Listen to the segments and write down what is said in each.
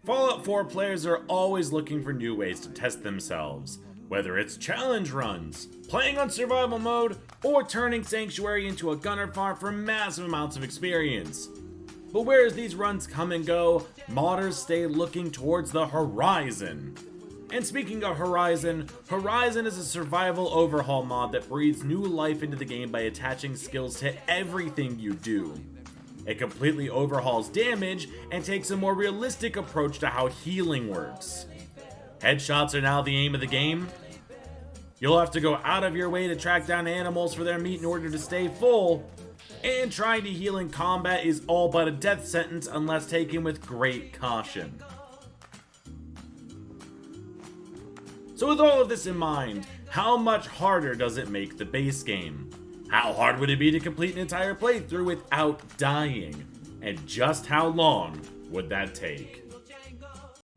Fallout 4 players are always looking for new ways to test themselves, whether it's challenge runs, playing on survival mode, or turning Sanctuary into a gunner farm for massive amounts of experience. But whereas these runs come and go, modders stay looking towards the horizon. And speaking of Horizon, Horizon is a survival overhaul mod that breathes new life into the game by attaching skills to everything you do. It completely overhauls damage and takes a more realistic approach to how healing works. Headshots are now the aim of the game. You'll have to go out of your way to track down animals for their meat in order to stay full, and trying to heal in combat is all but a death sentence unless taken with great caution. So with all of this in mind, how much harder does it make the base game? How hard would it be to complete an entire playthrough without dying? And just how long would that take?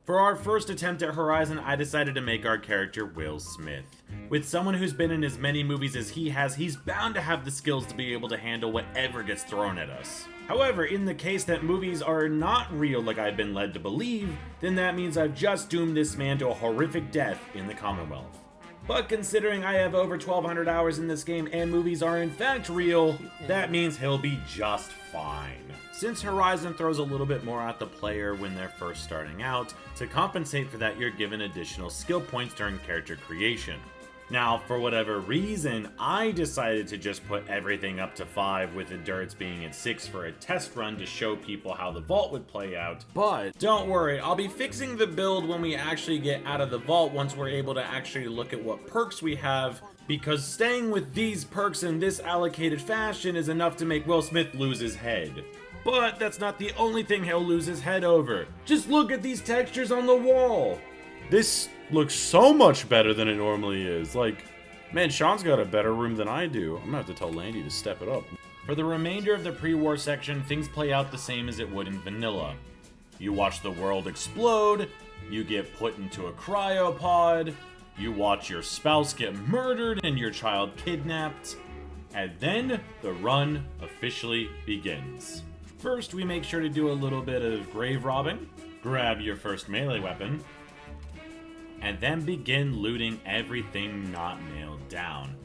For our first attempt at Horizon, I decided to make our character Will Smith. With someone who's been in as many movies as he has, he's bound to have the skills to be able to handle whatever gets thrown at us. However, in the case that movies are not real like I've been led to believe, then that means I've just doomed this man to a horrific death in the Commonwealth. But considering I have over 1,200 hours in this game and movies are in fact real, that means he'll be just fine. Since Horizon throws a little bit more at the player when they're first starting out, to compensate for that you're given additional skill points during character creation. Now, for whatever reason, I decided to just put everything up to 5 with endurance being at 6 for a test run to show people how the vault would play out. But don't worry, I'll be fixing the build when we actually get out of the vault once we're able to actually look at what perks we have, because staying with these perks in this allocated fashion is enough to make Will Smith lose his head. But that's not the only thing he'll lose his head over. Just look at these textures on the wall. This looks so much better than it normally is. Like, man, Sean's got a better room than I do. I'm gonna have to tell Landy to step it up. For the remainder of the pre-war section, things play out the same as it would in vanilla. You watch the world explode, you get put into a cryopod, you watch your spouse get murdered and your child kidnapped, and then the run officially begins. First, we make sure to do a little bit of grave robbing, grab your first melee weapon, and then begin looting everything not nailed down.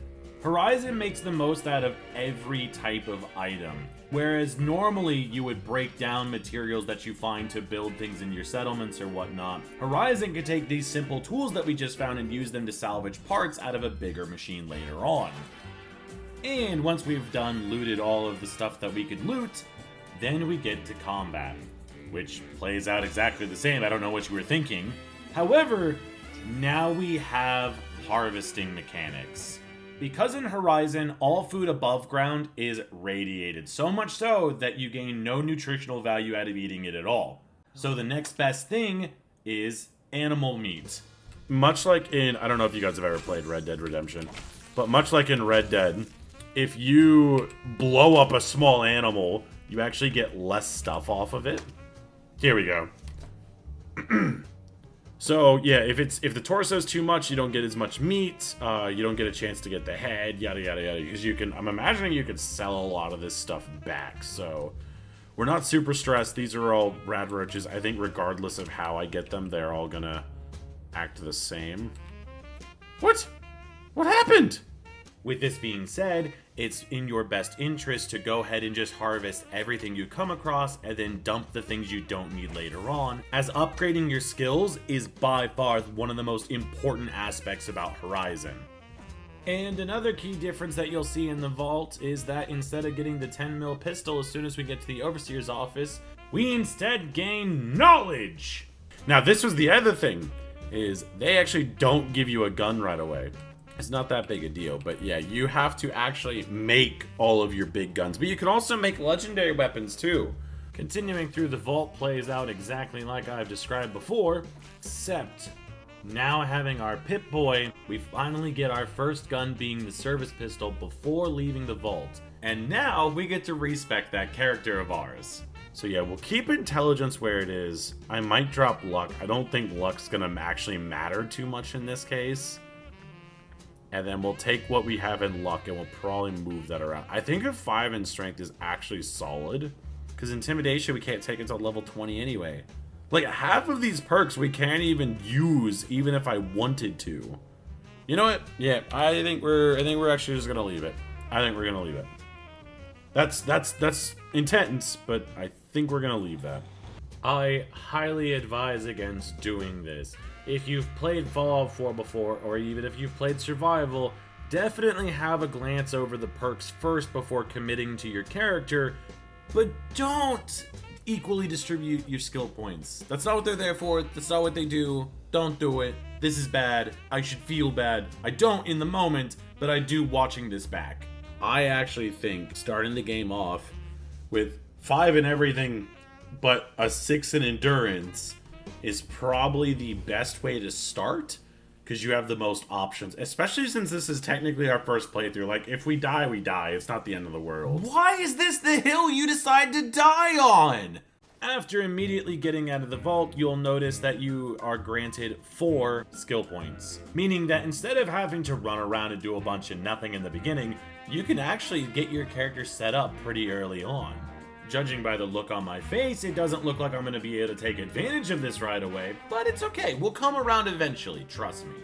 Horizon makes the most out of every type of item, whereas normally you would break down materials that you find to build things in your settlements or whatnot. Horizon can take these simple tools that we just found and use them to salvage parts out of a bigger machine later on. And once we've looted all of the stuff that we could loot, then we get to combat, which plays out exactly the same. I don't know what you were thinking. However, now we have harvesting mechanics. Because in Horizon, all food above ground is radiated, so much so that you gain no nutritional value out of eating it at all. So the next best thing is animal meat. Much like in, I don't know if you guys have ever played Red Dead Redemption, but much like in Red Dead, if you blow up a small animal, you actually get less stuff off of it. Here we go. So yeah, if the torso is too much, you don't get as much meat. You don't get a chance to get the head, yada yada yada. Because I'm imagining you could sell a lot of this stuff back. So we're not super stressed. These are all rad roaches. I think regardless of how I get them, they're all gonna act the same. What? What happened? With this being said, it's in your best interest to go ahead and just harvest everything you come across and then dump the things you don't need later on, as upgrading your skills is by far one of the most important aspects about Horizon. And another key difference that you'll see in the vault is that instead of getting the 10mm pistol as soon as we get to the Overseer's office, we instead gain knowledge! Now this was the other thing, is they actually don't give you a gun right away. It's not that big a deal, but yeah, you have to actually make all of your big guns. But you can also make legendary weapons too. Continuing through, the vault plays out exactly like I've described before, except now having our Pip-Boy, we finally get our first gun being the service pistol before leaving the vault. And now we get to respec that character of ours. So yeah, we'll keep intelligence where it is. I might drop luck. I don't think luck's gonna actually matter too much in this case. And then we'll take what we have in luck and we'll probably move that around. I think a 5 in strength is actually solid, because intimidation we can't take until level 20 anyway. Like, half of these perks we can't even use, even if I wanted to. You know what? Yeah, I think we're actually just gonna leave it. I think we're gonna leave it. That's intense, but I think we're gonna leave that. I highly advise against doing this. If you've played Fallout 4 before, or even if you've played Survival, definitely have a glance over the perks first before committing to your character, but don't equally distribute your skill points. That's not what they're there for. That's not what they do. Don't do it. This is bad. I should feel bad. I don't in the moment, but I do watching this back. I actually think starting the game off with 5 in everything but a 6 in endurance is probably the best way to start, because you have the most options, especially since this is technically our first playthrough. Like, if we die, we die. It's not the end of the world. Why is this the hill you decide to die on? After immediately getting out of the vault, you'll notice that you are granted 4 skill points, meaning that instead of having to run around and do a bunch of nothing in the beginning, you can actually get your character set up pretty early on. Judging by the look on my face, it doesn't look like I'm going to be able to take advantage of this right away, but it's okay. We'll come around eventually, trust me.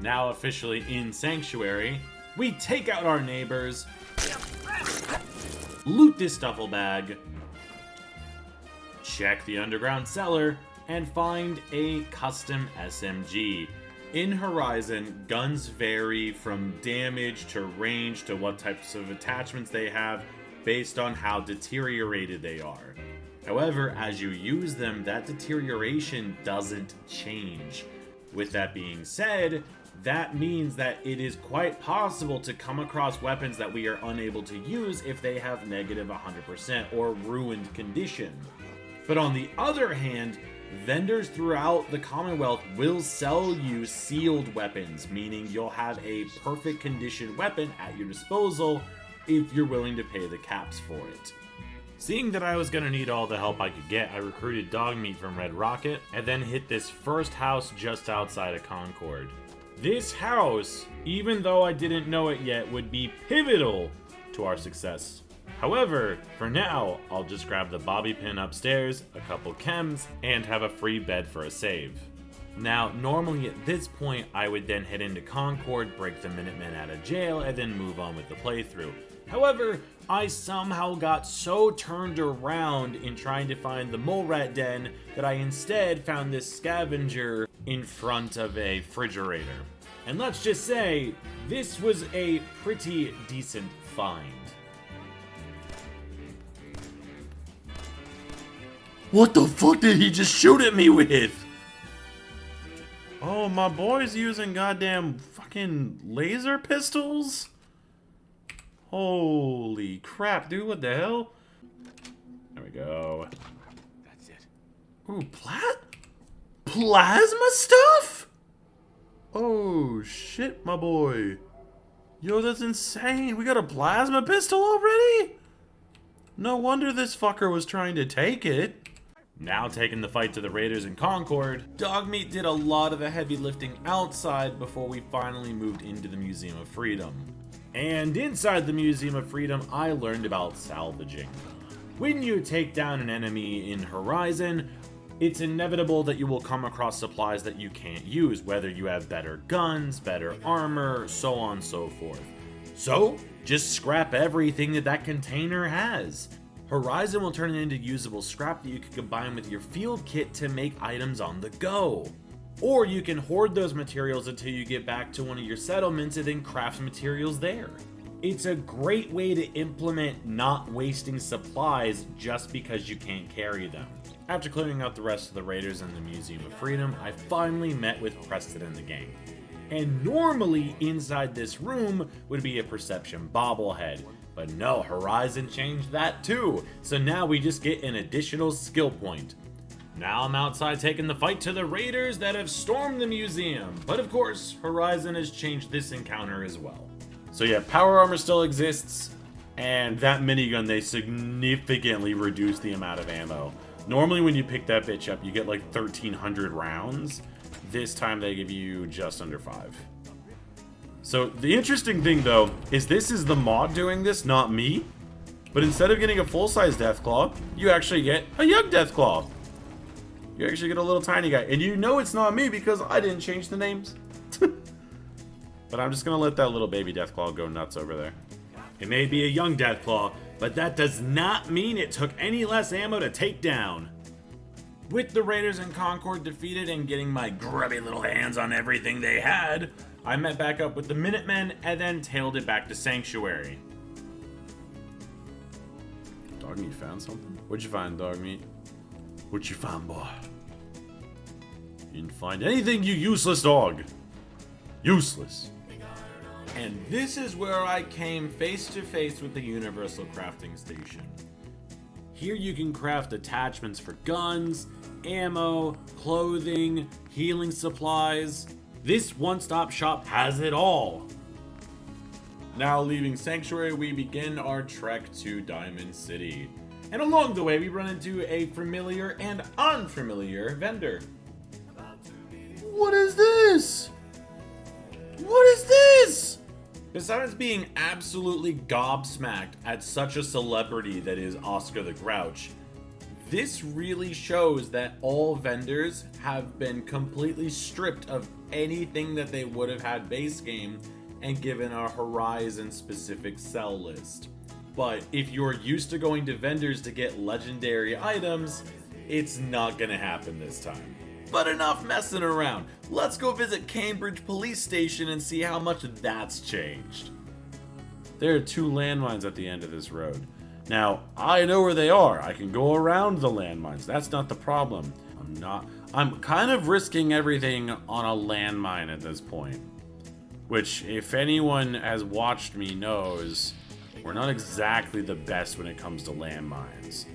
Now officially in Sanctuary, we take out our neighbors, loot this duffel bag, check the underground cellar, and find a custom SMG. In Horizon, guns vary from damage to range to what types of attachments they have based on how deteriorated they are. However, as you use them, that deterioration doesn't change. With that being said, that means that it is quite possible to come across weapons that we are unable to use if they have negative 100% or ruined condition. But on the other hand, vendors throughout the Commonwealth will sell you sealed weapons, meaning you'll have a perfect condition weapon at your disposal if you're willing to pay the caps for it. Seeing that I was going to need all the help I could get, I recruited Dogmeat from Red Rocket, and then hit this first house just outside of Concord. This house, even though I didn't know it yet, would be pivotal to our success. However, for now, I'll just grab the bobby pin upstairs, a couple chems, and have a free bed for a save. Now, normally at this point, I would then head into Concord, break the Minutemen out of jail, and then move on with the playthrough. However, I somehow got so turned around in trying to find the mole rat den that I instead found this scavenger in front of a refrigerator. And let's just say, this was a pretty decent find. What the fuck did he just shoot at me with? Oh, my boy's using goddamn fucking laser pistols? Holy crap, dude, what the hell? There we go. That's it. Ooh, plasma stuff? Oh, shit, my boy. Yo, that's insane. We got a plasma pistol already? No wonder this fucker was trying to take it. Now taking the fight to the Raiders in Concord, Dogmeat did a lot of the heavy lifting outside before we finally moved into the Museum of Freedom. And inside the Museum of Freedom, I learned about salvaging. When you take down an enemy in Horizon, it's inevitable that you will come across supplies that you can't use, whether you have better guns, better armor, so on and so forth. So, just scrap everything that container has. Horizon will turn it into usable scrap that you can combine with your field kit to make items on the go. Or you can hoard those materials until you get back to one of your settlements and then craft materials there. It's a great way to implement not wasting supplies just because you can't carry them. After clearing out the rest of the Raiders in the Museum of Freedom, I finally met with Preston and the gang. And normally inside this room would be a perception bobblehead. But no, Horizon changed that too, so now we just get an additional skill point. Now I'm outside taking the fight to the Raiders that have stormed the museum, but of course, Horizon has changed this encounter as well. So yeah, power armor still exists, and that minigun, they significantly reduced the amount of ammo. Normally when you pick that bitch up, you get like 1,300 rounds. This time they give you just under 5. So the interesting thing though, is this is the mod doing this, not me. But instead of getting a full-size Deathclaw, you actually get a young Deathclaw. You actually get a little tiny guy. And you know it's not me because I didn't change the names. But I'm just going to let that little baby Deathclaw go nuts over there. It may be a young Deathclaw, but that does not mean it took any less ammo to take down. With the Raiders and Concord defeated and getting my grubby little hands on everything they had, I met back up with the Minutemen and then tailed it back to Sanctuary. Dogmeat found something? What'd you find, Dogmeat? What'd you find, boy? You didn't find anything, you useless dog. Useless. And this is where I came face to face with the Universal Crafting Station. Here you can craft attachments for guns, ammo, clothing, healing supplies. This one-stop shop has it all. Now leaving Sanctuary, we begin our trek to Diamond City. And along the way, we run into a familiar and unfamiliar vendor. What is this? What is this? Besides being absolutely gobsmacked at such a celebrity that is Oscar the Grouch, this really shows that all vendors have been completely stripped of anything that they would have had base game and given a Horizon specific sell list. But if you're used to going to vendors to get legendary items, it's not gonna happen this time. But enough messing around. Let's go visit Cambridge Police Station and see how much that's changed. There are 2 landmines at the end of this road. Now, I know where they are. I can go around the landmines. That's not the problem. I'm kind of risking everything on a landmine at this point. Which, if anyone has watched me knows, we're not exactly the best when it comes to landmines.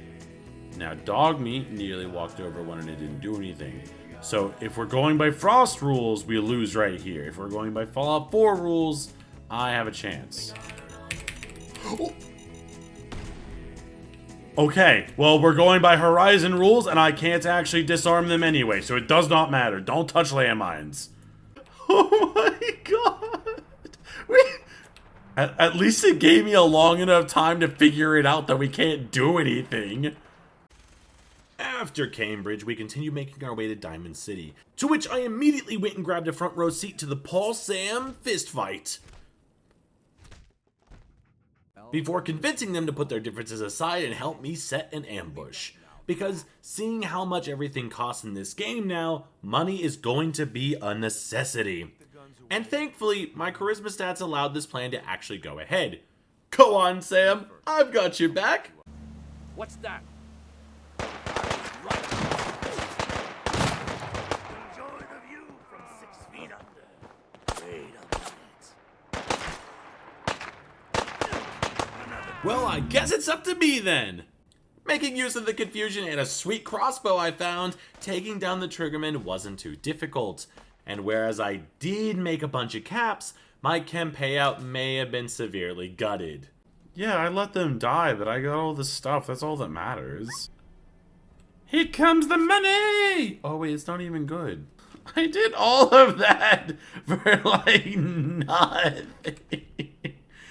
Now, Dogmeat nearly walked over one and it didn't do anything. So, if we're going by Frost rules, we lose right here. If we're going by Fallout 4 rules, I have a chance. Okay, well, we're going by Horizon rules, and I can't actually disarm them anyway, so it does not matter. Don't touch landmines. Oh my god! At least it gave me a long enough time to figure it out that we can't do anything. After Cambridge, we continue making our way to Diamond City, to which I immediately went and grabbed a front row seat to the Paul Sam fist fight. Before convincing them to put their differences aside and help me set an ambush. Because seeing how much everything costs in this game now, money is going to be a necessity. And thankfully, my charisma stats allowed this plan to actually go ahead. Go on, Sam. I've got your back. What's that? Enjoy the view from 6 feet under. Wait a minute. Well, I guess it's up to me then. Making use of the confusion and a sweet crossbow I found, taking down the triggerman wasn't too difficult. And whereas I did make a bunch of caps, my chem payout may have been severely gutted. Yeah, I let them die, but I got all the stuff. That's all that matters. Here comes the money! Oh wait, it's not even good. I did all of that for like nothing.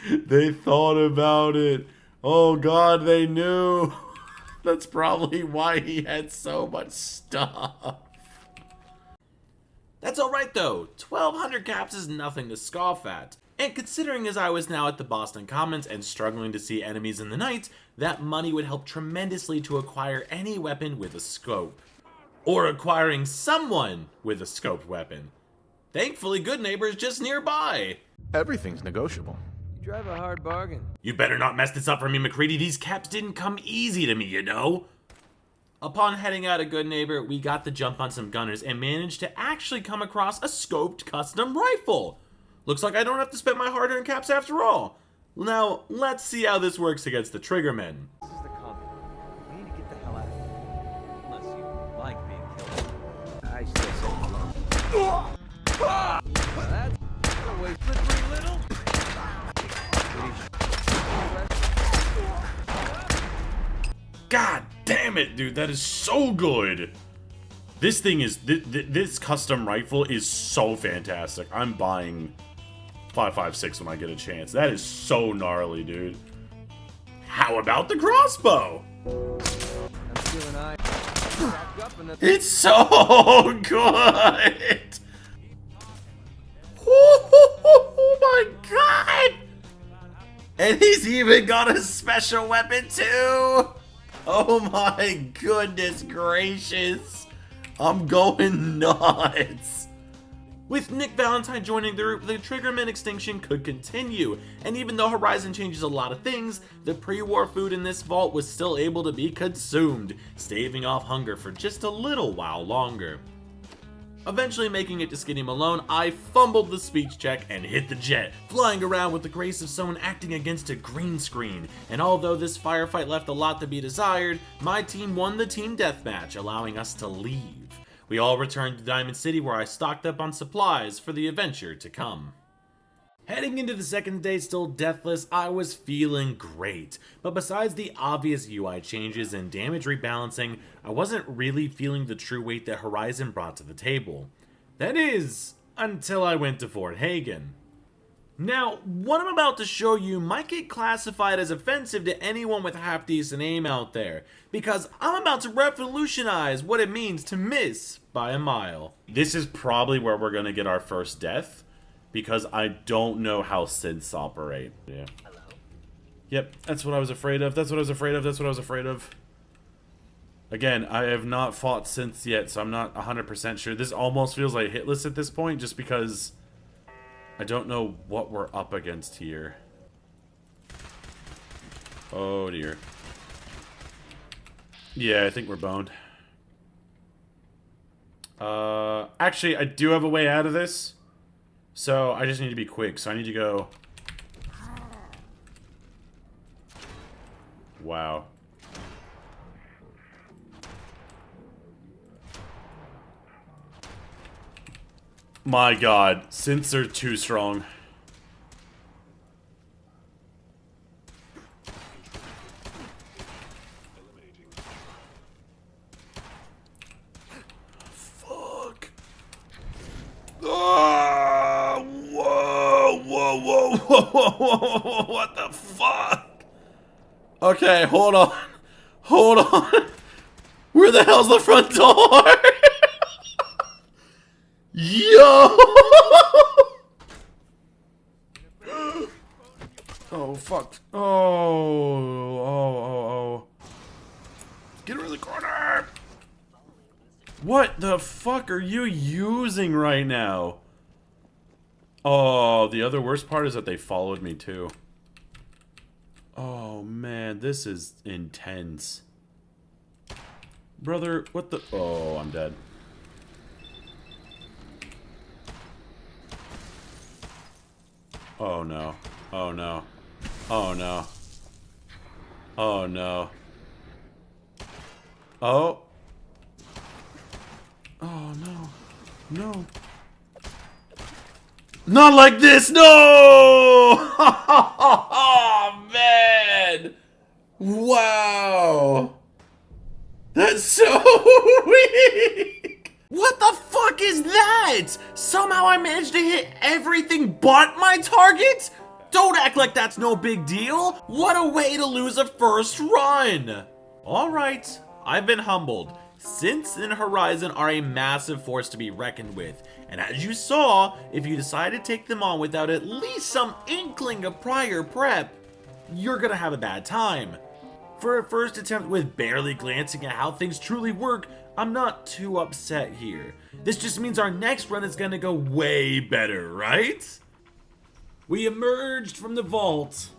They thought about it. Oh god, they knew. That's probably why he had so much stuff. That's alright though, 1200 caps is nothing to scoff at. And considering as I was now at the Boston Commons and struggling to see enemies in the night, that money would help tremendously to acquire any weapon with a scope. Or acquiring someone with a scoped weapon. Thankfully, Good Neighbor is just nearby. Everything's negotiable. You drive a hard bargain. You better not mess this up for me, McCready. These caps didn't come easy to me, you know? Upon heading out of Good Neighbor, we got the jump on some gunners and managed to actually come across a scoped custom rifle. Looks like I don't have to spend my hard-earned caps after all. Now, let's see how this works against the Triggermen. This is the comment. We need to get the hell out of here. Unless you like being killed. I still say hello. That's a way slippery little. God damn it, dude, that is so good. This thing is, this custom rifle is so fantastic. I'm buying 5.56 when I get a chance. That is so gnarly, dude. How about the crossbow? I'm feeling Back up and then It's so good! Oh my god! And he's even got a special weapon too! Oh my goodness gracious! I'm going nuts! With Nick Valentine joining the group, the Triggerman extinction could continue, and even though Horizon changes a lot of things, the pre-war food in this vault was still able to be consumed, staving off hunger for just a little while longer. Eventually making it to Skinny Malone, I fumbled the speech check and hit the jet, flying around with the grace of someone acting against a green screen, and although this firefight left a lot to be desired, my team won the team deathmatch, allowing us to leave. We all returned to Diamond City where I stocked up on supplies for the adventure to come. Heading into the second day still deathless, I was feeling great, but besides the obvious UI changes and damage rebalancing, I wasn't really feeling the true weight that Horizon brought to the table. That is, until I went to Fort Hagen. Now, what I'm about to show you might get classified as offensive to anyone with half-decent aim out there, because I'm about to revolutionize what it means to miss by a mile. This is probably where we're gonna get our first death, because I don't know how synths operate. Yeah. hello. Yep, that's what I was afraid of, that's what I was afraid of, that's what I was afraid of. Again, I have not fought synths yet, so I'm not 100% sure. This almost feels like hitless at this point, just because I don't know what we're up against here. Oh dear. Yeah, I think we're boned. Actually, I do have a way out of this. So, I just need to be quick. So, I need to go... Wow. My god, synths are too strong. Fuck. Oh, whoa, whoa, whoa, whoa, whoa, whoa, what the fuck? Okay, hold on. Hold on. Where the hell's the front door? Yo! Oh, fuck. Oh. Get around the corner! What the fuck are you using right now? Oh, the other worst part is that they followed me too. Oh man, this is intense. Brother, what the... Oh, I'm dead. Oh no. Oh no. Oh no. Oh no. Oh. Oh no. No. Not like this! No! Oh man! Wow! That's so weak! What the fuck is that? Somehow I managed to hit everything but my target? Don't act like that's no big deal. What a way to lose a first run. Alright, I've been humbled. Synths in Horizon are a massive force to be reckoned with. And as you saw, if you decide to take them on without at least some inkling of prior prep, you're gonna have a bad time. For a first attempt with barely glancing at how things truly work, I'm not too upset here. This just means our next run is gonna go way better, right? We emerged from the vault,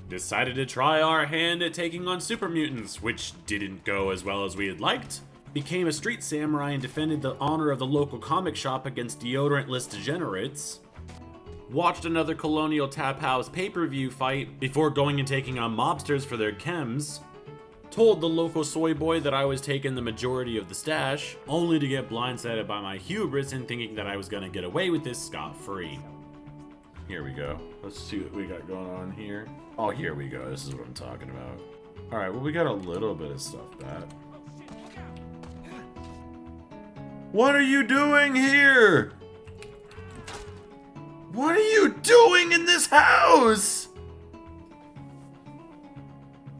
decided to try our hand at taking on super mutants, which didn't go as well as we had liked. Became a street samurai and defended the honor of the local comic shop against deodorant-less degenerates. Watched another Colonial Tap House pay-per-view fight before going and taking on mobsters for their chems. Told the local soy boy that I was taking the majority of the stash, only to get blindsided by my hubris and thinking that I was gonna get away with this scot-free. Here we go. Let's see what we got going on here. Oh, here we go. This is what I'm talking about. Alright, well we got a little bit of stuff back. What are you doing here? What are you doing in this house?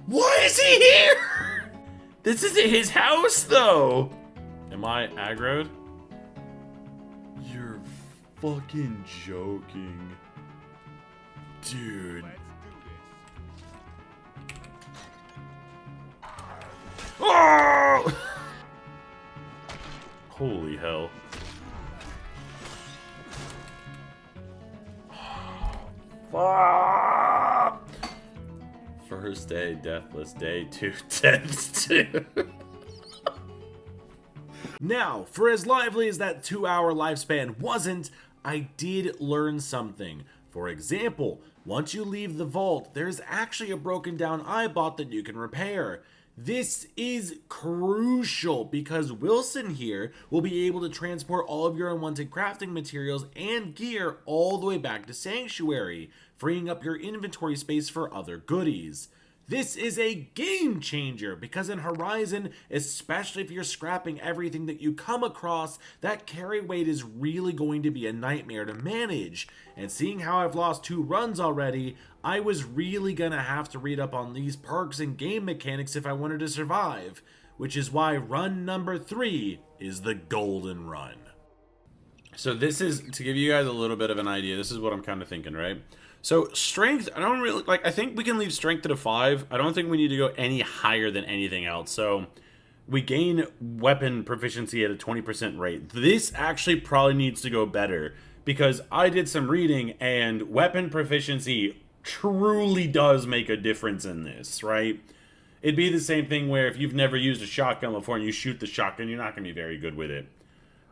Why is he here? This isn't his house, though. Am I aggroed? You're fucking joking. Dude. Oh! Holy hell. First day, deathless. Day 2, deaths 2. Now, for as lively as that 2-hour lifespan wasn't, I did learn something. For example, once you leave the vault, there's actually a broken down eyebot that you can repair. This is crucial because Wilson here will be able to transport all of your unwanted crafting materials and gear all the way back to Sanctuary, freeing up your inventory space for other goodies. This is a game changer because in Horizon, especially if you're scrapping everything that you come across, that carry weight is really going to be a nightmare to manage. And seeing how I've lost 2 runs already, I was really gonna have to read up on these perks and game mechanics if I wanted to survive, which is why run number 3 is the golden run. So this is, to give you guys a little bit of an idea, this is what I'm kind of thinking, right? So strength, I don't really, like, I think we can leave strength at a 5. I don't think we need to go any higher than anything else. So we gain weapon proficiency at a 20% rate. This actually probably needs to go better because I did some reading and weapon proficiency truly does make a difference in this, right? It'd be the same thing where if you've never used a shotgun before and you shoot the shotgun, you're not going to be very good with it.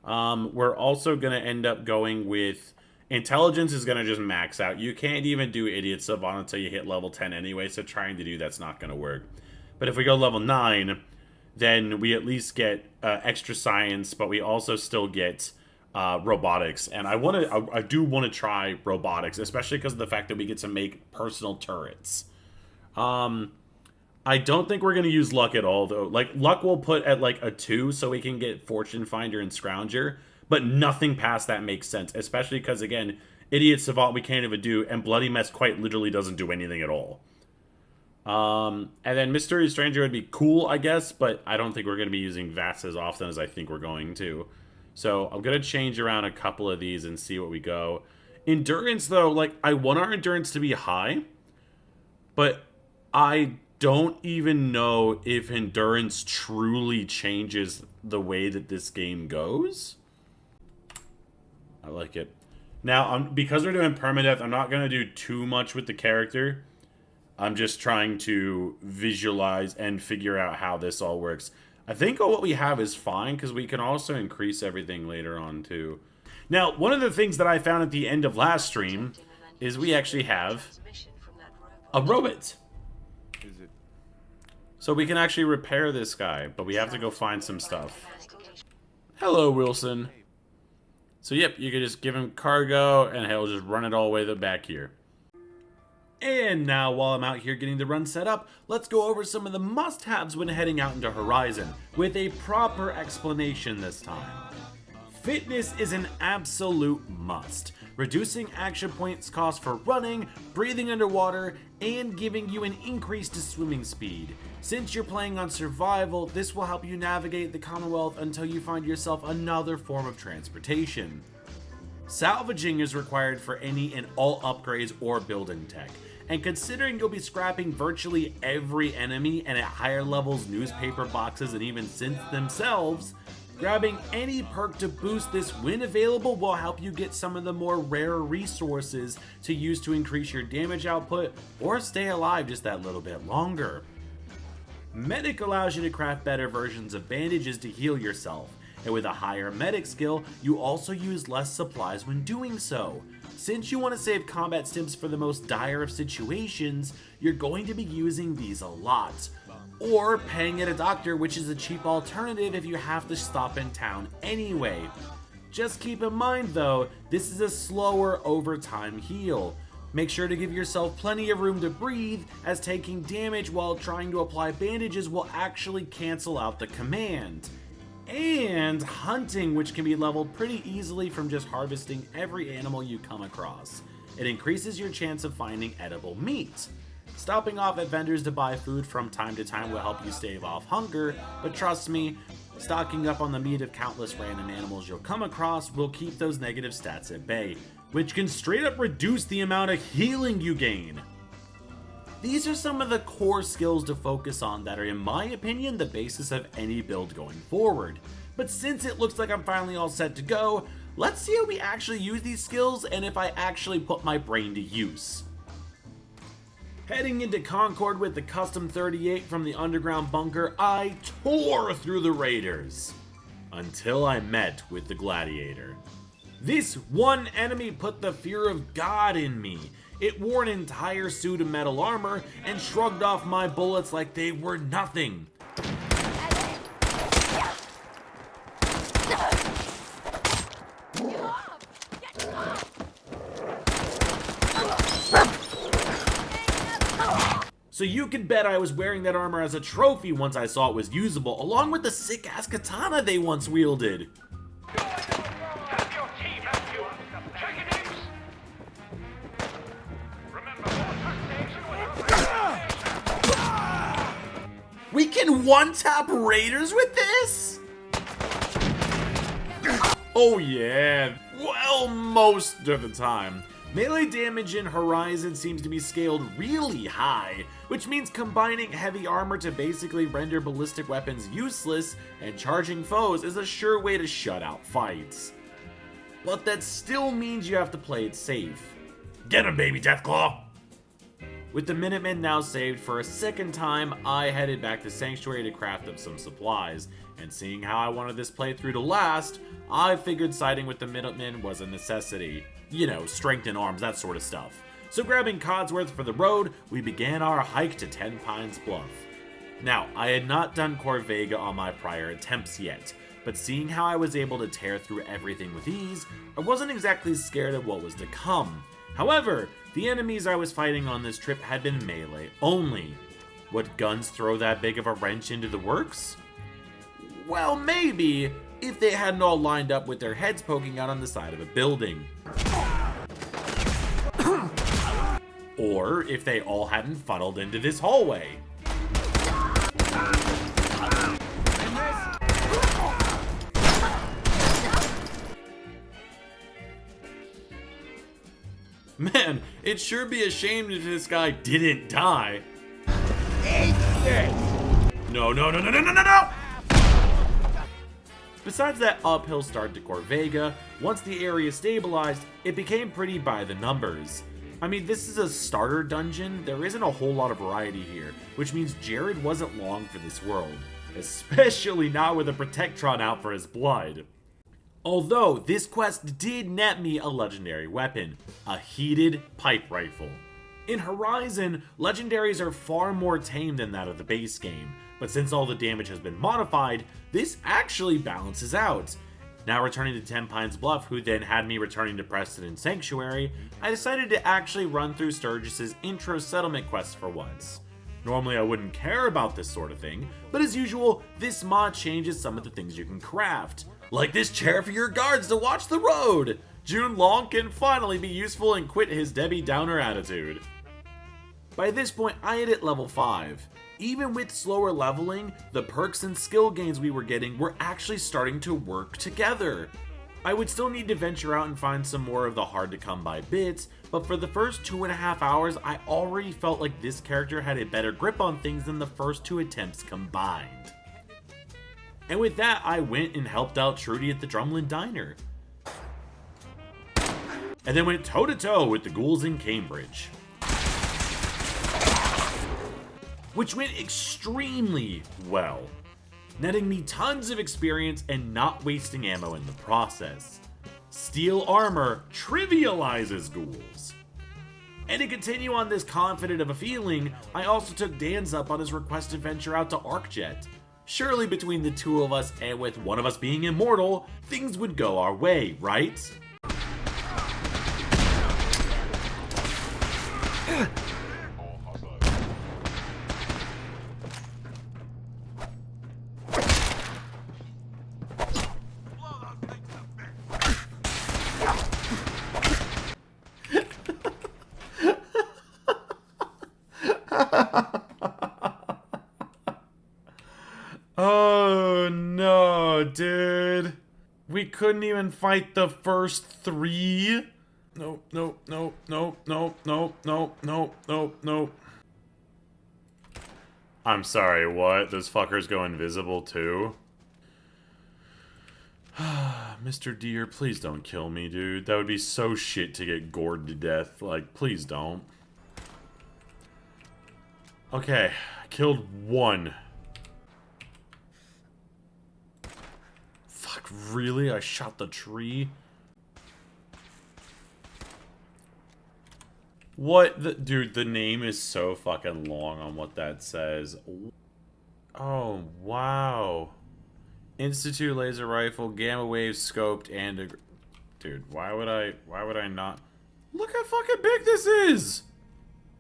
We're also going to end up going with intelligence is going to just max out. You can't even do idiot savant until you hit level 10 anyway, so trying to do that's not going to work. But if we go level 9, then we at least get extra science, but we also still get robotics. And I do want to try robotics, especially because of the fact that we get to make personal turrets. I don't think we're going to use luck at all, though. Like, luck we'll put at, like, a 2 so we can get Fortune Finder and Scrounger. But nothing past that makes sense, especially because, again, Idiot Savant we can't even do, and Bloody Mess quite literally doesn't do anything at all. And then Mystery Stranger would be cool, I guess, but I don't think we're going to be using VATS as often as I think we're going to. So I'm going to change around a couple of these and see what we go. Endurance, though, like, I want our endurance to be high, but I don't even know if endurance truly changes the way that this game goes. I like it. Now, because we're doing permadeath, I'm not going to do too much with the character. I'm just trying to visualize and figure out how this all works. I think what we have is fine, because we can also increase everything later on, too. Now, one of the things that I found at the end of last stream is we actually have a robot. So we can actually repair this guy, but we have to go find some stuff. Hello, Wilson. So yep, you can just give him cargo, and he'll just run it all the way to the back here. And now, while I'm out here getting the run set up, let's go over some of the must-haves when heading out into Horizon, with a proper explanation this time. Fitness is an absolute must, reducing action points cost for running, breathing underwater, and giving you an increase to swimming speed. Since you're playing on survival, this will help you navigate the Commonwealth until you find yourself another form of transportation. Salvaging is required for any and all upgrades or building tech, and considering you'll be scrapping virtually every enemy and at higher levels newspaper boxes and even synths themselves, grabbing any perk to boost this when available will help you get some of the more rare resources to use to increase your damage output or stay alive just that little bit longer. Medic allows you to craft better versions of bandages to heal yourself, and with a higher medic skill, you also use less supplies when doing so. Since you want to save combat stims for the most dire of situations, you're going to be using these a lot. Or paying at a doctor, which is a cheap alternative if you have to stop in town anyway. Just keep in mind though, this is a slower overtime heal. Make sure to give yourself plenty of room to breathe, as taking damage while trying to apply bandages will actually cancel out the command. And hunting, which can be leveled pretty easily from just harvesting every animal you come across. It increases your chance of finding edible meat. Stopping off at vendors to buy food from time to time will help you stave off hunger, but trust me, Stocking up on the meat of countless random animals you'll come across will keep those negative stats at bay, which can straight up reduce the amount of healing you gain. These are some of the core skills to focus on that are, in my opinion, the basis of any build going forward. But since it looks like I'm finally all set to go, let's see how we actually use these skills and if I actually put my brain to use. Heading into Concord with the Custom 38 from the underground bunker, I tore through the raiders. Until I met with the gladiator. This one enemy put the fear of God in me. It wore an entire suit of metal armor and shrugged off my bullets like they were nothing. So you can bet I was wearing that armor as a trophy once I saw it was usable, along with the sick-ass katana they once wielded. We can one-tap raiders with this? Oh yeah, well, most of the time. Melee damage in Horizon seems to be scaled really high, which means combining heavy armor to basically render ballistic weapons useless and charging foes is a sure way to shut out fights. But that still means you have to play it safe. Get him, baby Deathclaw! With the Minutemen now saved for a second time, I headed back to Sanctuary to craft up some supplies, and seeing how I wanted this playthrough to last, I figured siding with the Minutemen was a necessity. You know, strength in arms, that sort of stuff. So grabbing Codsworth for the road, we began our hike to Ten Pines Bluff. Now, I had not done Corvega on my prior attempts yet, but seeing how I was able to tear through everything with ease, I wasn't exactly scared of what was to come. However, the enemies I was fighting on this trip had been melee only. Would guns throw that big of a wrench into the works? Well, maybe, if they hadn't all lined up with their heads poking out on the side of a building. Or if they all hadn't funneled into this hallway. Man, it'd sure be a shame if this guy didn't die. No, no, no, no, no, no, no, no! Besides that uphill start to Corvega, once the area stabilized, it became pretty by the numbers. I mean, this is a starter dungeon, there isn't a whole lot of variety here, which means Jared wasn't long for this world. Especially not with a Protectron out for his blood. Although, this quest did net me a legendary weapon, a heated pipe rifle. In Horizon, legendaries are far more tame than that of the base game, but since all the damage has been modified, this actually balances out. Now returning to Ten Pines Bluff, who then had me returning to Preston and Sanctuary, I decided to actually run through Sturgis's intro settlement quest for once. Normally I wouldn't care about this sort of thing, but as usual, this mod changes some of the things you can craft. Like this chair for your guards to watch the road! June Long can finally be useful and quit his Debbie Downer attitude. By this point, I had hit level 5. Even with slower leveling, the perks and skill gains we were getting were actually starting to work together. I would still need to venture out and find some more of the hard to come by bits, but for the first 2.5 hours, I already felt like this character had a better grip on things than the first 2 attempts combined. And with that, I went and helped out Trudy at the Drumlin Diner. And then went toe to toe with the ghouls in Cambridge. Which went extremely well, netting me tons of experience and not wasting ammo in the process. Steel armor trivializes ghouls. And to continue on this confident of a feeling, I also took Dan's up on his request to venture out to ArcJet. Surely between the two of us and with one of us being immortal, things would go our way, right? Oh no. we couldn't even fight the first 3? Nope, nope, nope, nope, nope, nope, nope, nope, nope, nope. I'm sorry, what? Those fuckers go invisible too? Mr. Deer, please don't kill me, dude. That would be so shit to get gored to death. Like, please don't. Okay, I killed 1. Fuck, really? I shot the tree? What the... Dude, the name is so fucking long on what that says. Oh, wow. Institute laser rifle, gamma wave scoped, and a... Dude, why would I not... Look how fucking big this is!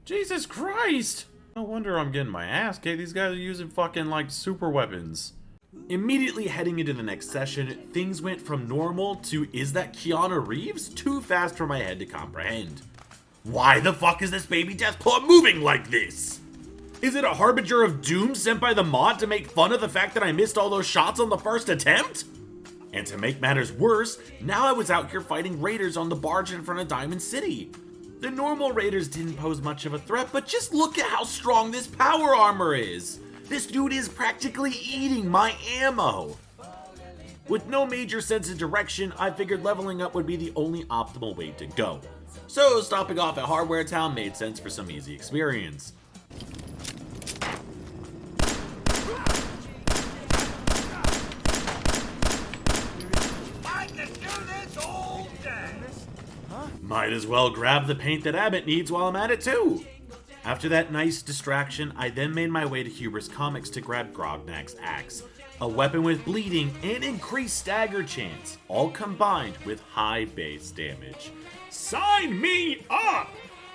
Jesus Christ! No wonder I'm getting my ass kicked. These guys are using fucking, like, super weapons. Immediately heading into the next session, things went from normal to, is that Keanu Reeves? Too fast for my head to comprehend. Why the fuck is this baby death claw moving like this? Is it a harbinger of doom sent by the mod to make fun of the fact that I missed all those shots on the first attempt? And to make matters worse, now I was out here fighting raiders on the barge in front of Diamond City. The normal raiders didn't pose much of a threat, but just look at how strong this power armor is. This dude is practically eating my ammo. With no major sense of direction, I figured leveling up would be the only optimal way to go. So stopping off at Hardware Town made sense for some easy experience. Might as well grab the paint that Abbott needs while I'm at it too. After that nice distraction, I then made my way to Hubris Comics to grab Grognak's axe, a weapon with bleeding and increased stagger chance, all combined with high base damage. Sign me up!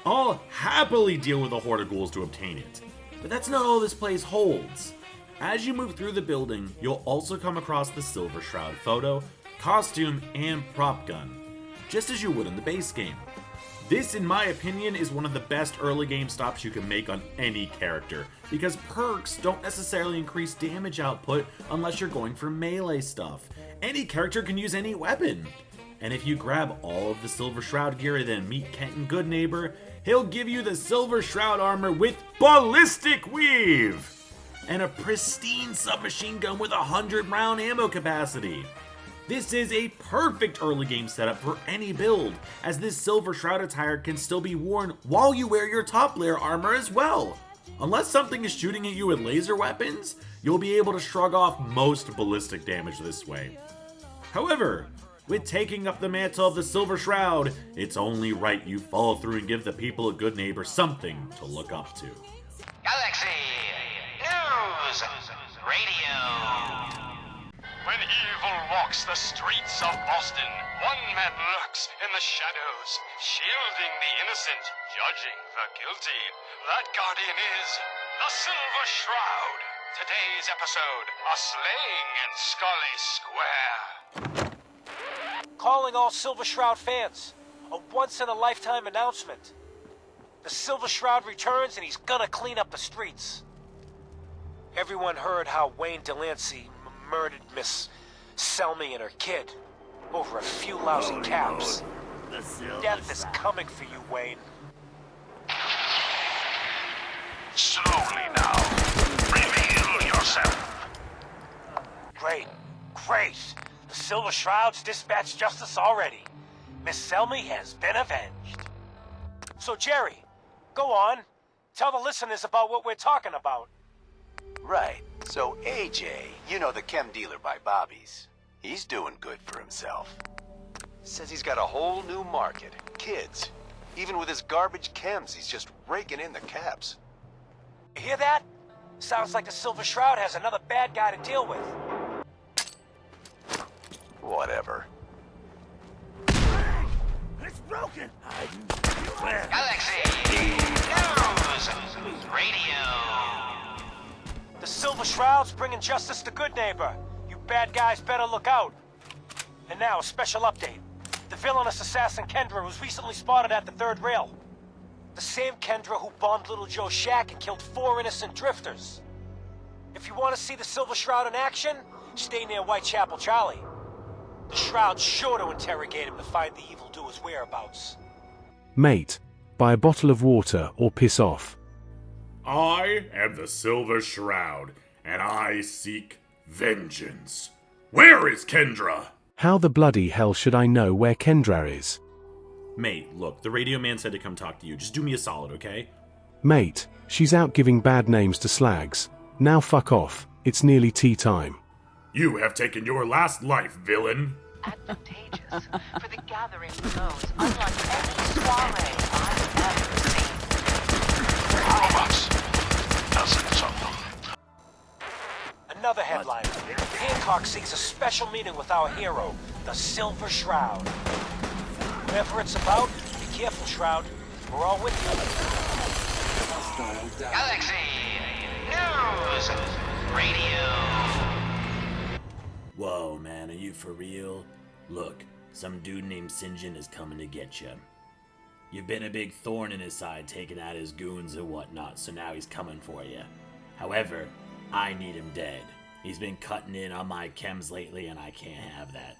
I'll happily deal with a horde of ghouls to obtain it. But that's not all this place holds. As you move through the building, you'll also come across the Silver Shroud photo, costume, and prop gun, just as you would in the base game. This, in my opinion, is one of the best early game stops you can make on any character, because perks don't necessarily increase damage output unless you're going for melee stuff. Any character can use any weapon. And if you grab all of the Silver Shroud gear and then meet Kenton Goodneighbor, he'll give you the Silver Shroud armor with Ballistic Weave! And a pristine submachine gun with 100 round ammo capacity. This is a perfect early game setup for any build, as this Silver Shroud attire can still be worn while you wear your top layer armor as well. Unless something is shooting at you with laser weapons, you'll be able to shrug off most ballistic damage this way. However, with taking up the mantle of the Silver Shroud, it's only right you follow through and give the people of Goodneighbor something to look up to. Galaxy News Radio. When evil walks the streets of Boston, one man lurks in the shadows, shielding the innocent, judging the guilty. That guardian is the Silver Shroud. Today's episode, a slaying in Scully Square. Calling all Silver Shroud fans, a once-in-a-lifetime announcement. The Silver Shroud returns and he's gonna clean up the streets. Everyone heard how Wayne Delancey murdered Miss Selmy and her kid over a few lousy caps. Death is coming for you, Wayne. Slowly now. Reveal yourself. Great. The Silver Shroud's dispatched justice already. Miss Selmy has been avenged. So, Jerry, go on. Tell the listeners about what we're talking about. Right. So AJ, you know the chem dealer by Bobby's. He's doing good for himself. Says he's got a whole new market. Kids. Even with his garbage chems, he's just raking in the caps. You hear that? Sounds like the Silver Shroud has another bad guy to deal with. Whatever. It's broken! Galaxy News Radio. The Silver Shroud's bringing justice to Goodneighbor. You bad guys better look out. And now, a special update. The villainous assassin Kendra was recently spotted at the third rail. The same Kendra who bombed Little Joe's shack and killed 4 innocent drifters. If you want to see the Silver Shroud in action, stay near Whitechapel Charlie. The Shroud's sure to interrogate him to find the evildoer's whereabouts. Mate, buy a bottle of water or piss off. I am the Silver Shroud, and I seek vengeance. Where is Kendra? How the bloody hell should I know where Kendra is? Mate, look, the radio man said to come talk to you. Just do me a solid, okay? Mate, she's out giving bad names to slags. Now fuck off, it's nearly tea time. You have taken your last life, villain. Advantageous for the gathering zones, unlike any soiree I've ever seen. Robots. Dozens of them. Another headline. Hancock seeks a special meeting with our hero, the Silver Shroud. Whatever it's about, be careful, Shroud. We're all with you. Galaxy News Radio. Whoa, man, are you for real? Look, some dude named Sinjin is coming to get you. You've been a big thorn in his side, taking out his goons and whatnot, so now he's coming for you. However, I need him dead. He's been cutting in on my chems lately, and I can't have that.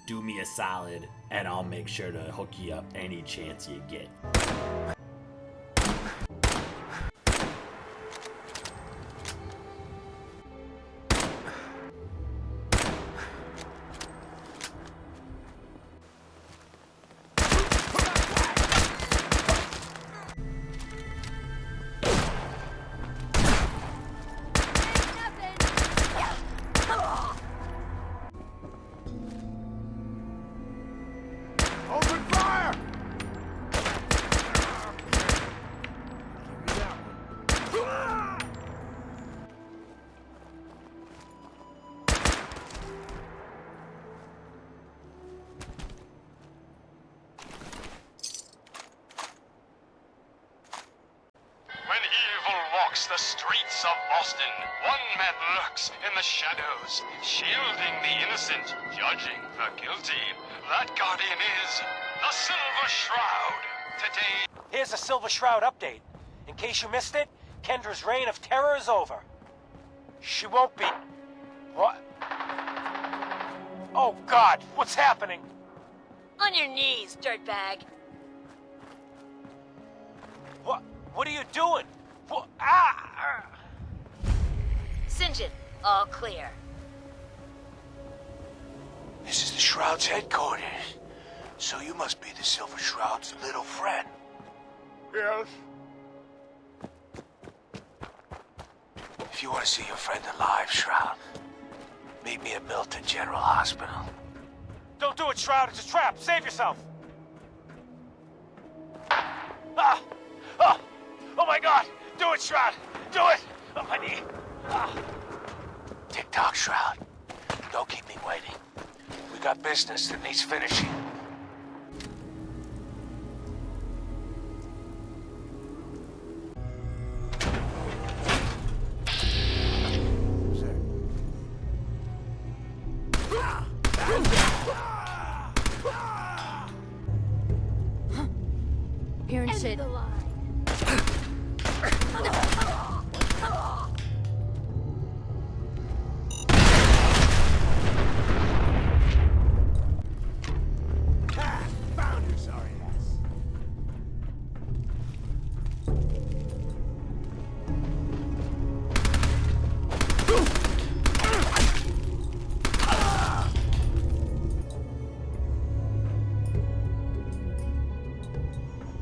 Do me a solid, and I'll make sure to hook you up any chance you get. When evil walks the streets of Boston, one man lurks in the shadows, shielding the innocent, judging the guilty. That guardian is the Silver Shroud. Today... Here's the Silver Shroud update. In case you missed it, Kendra's reign of terror is over. She won't be... What? Oh, God, what's happening? On your knees, dirtbag. What are you doing? What? Ah! Sinjin, all clear. This is the Shroud's headquarters. So you must be the Silver Shroud's little friend. Yes? If you want to see your friend alive, Shroud, meet me at Milton General Hospital. Don't do it, Shroud. It's a trap. Save yourself. Ah! Ah! Oh my God! Do it, Shroud! Do it! Oh, my knee! Ah. Tick-tock, Shroud. Don't keep me waiting. We got business that needs finishing. Parent shit. Found her, sorry ass.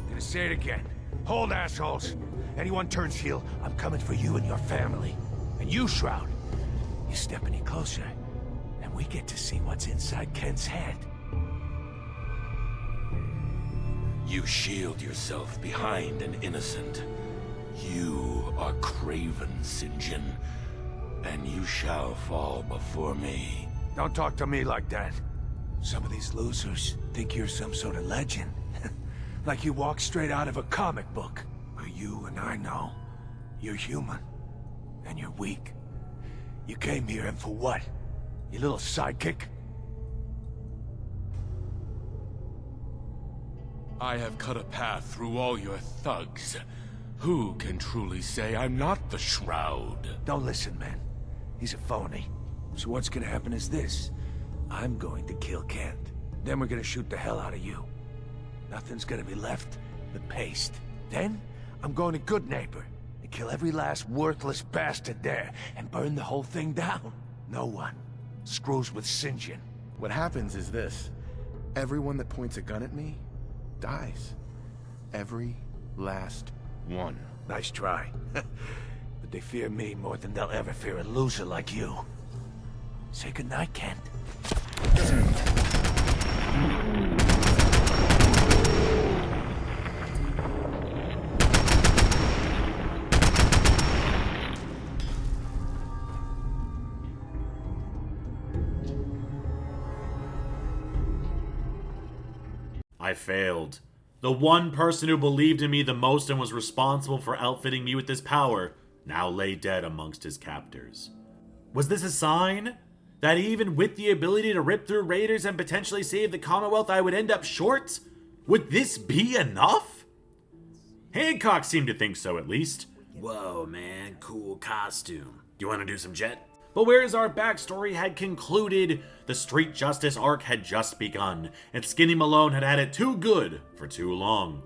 Gonna say it again. Hold, assholes. Anyone turns heel, I'm coming for you and your family. And you, Shroud, you step any closer, and we get to see what's inside Ken's head. You shield yourself behind an innocent. You are craven, Sinjin, and you shall fall before me. Don't talk to me like that. Some of these losers think you're some sort of legend. Like you walk straight out of a comic book. But you and I know, you're human. And you're weak. You came here and for what? You little sidekick? I have cut a path through all your thugs. Who can truly say I'm not the Shroud? Don't listen, man. He's a phony. So what's gonna happen is this. I'm going to kill Kent. Then we're gonna shoot the hell out of you. Nothing's gonna be left but paste. Then, I'm going to Good Neighbor and kill every last worthless bastard there and burn the whole thing down. No one screws with St. John. What happens is this. Everyone that points a gun at me dies. Every last one. Nice try. But they fear me more than they'll ever fear a loser like you. Say goodnight, Kent. I failed. The one person who believed in me the most and was responsible for outfitting me with this power now lay dead amongst his captors. Was this a sign? That even with the ability to rip through raiders and potentially save the Commonwealth, I would end up short? Would this be enough? Hancock seemed to think so, at least. Whoa, man, cool costume. You want to do some jet? But whereas our backstory had concluded, the street justice arc had just begun, and Skinny Malone had had it too good for too long.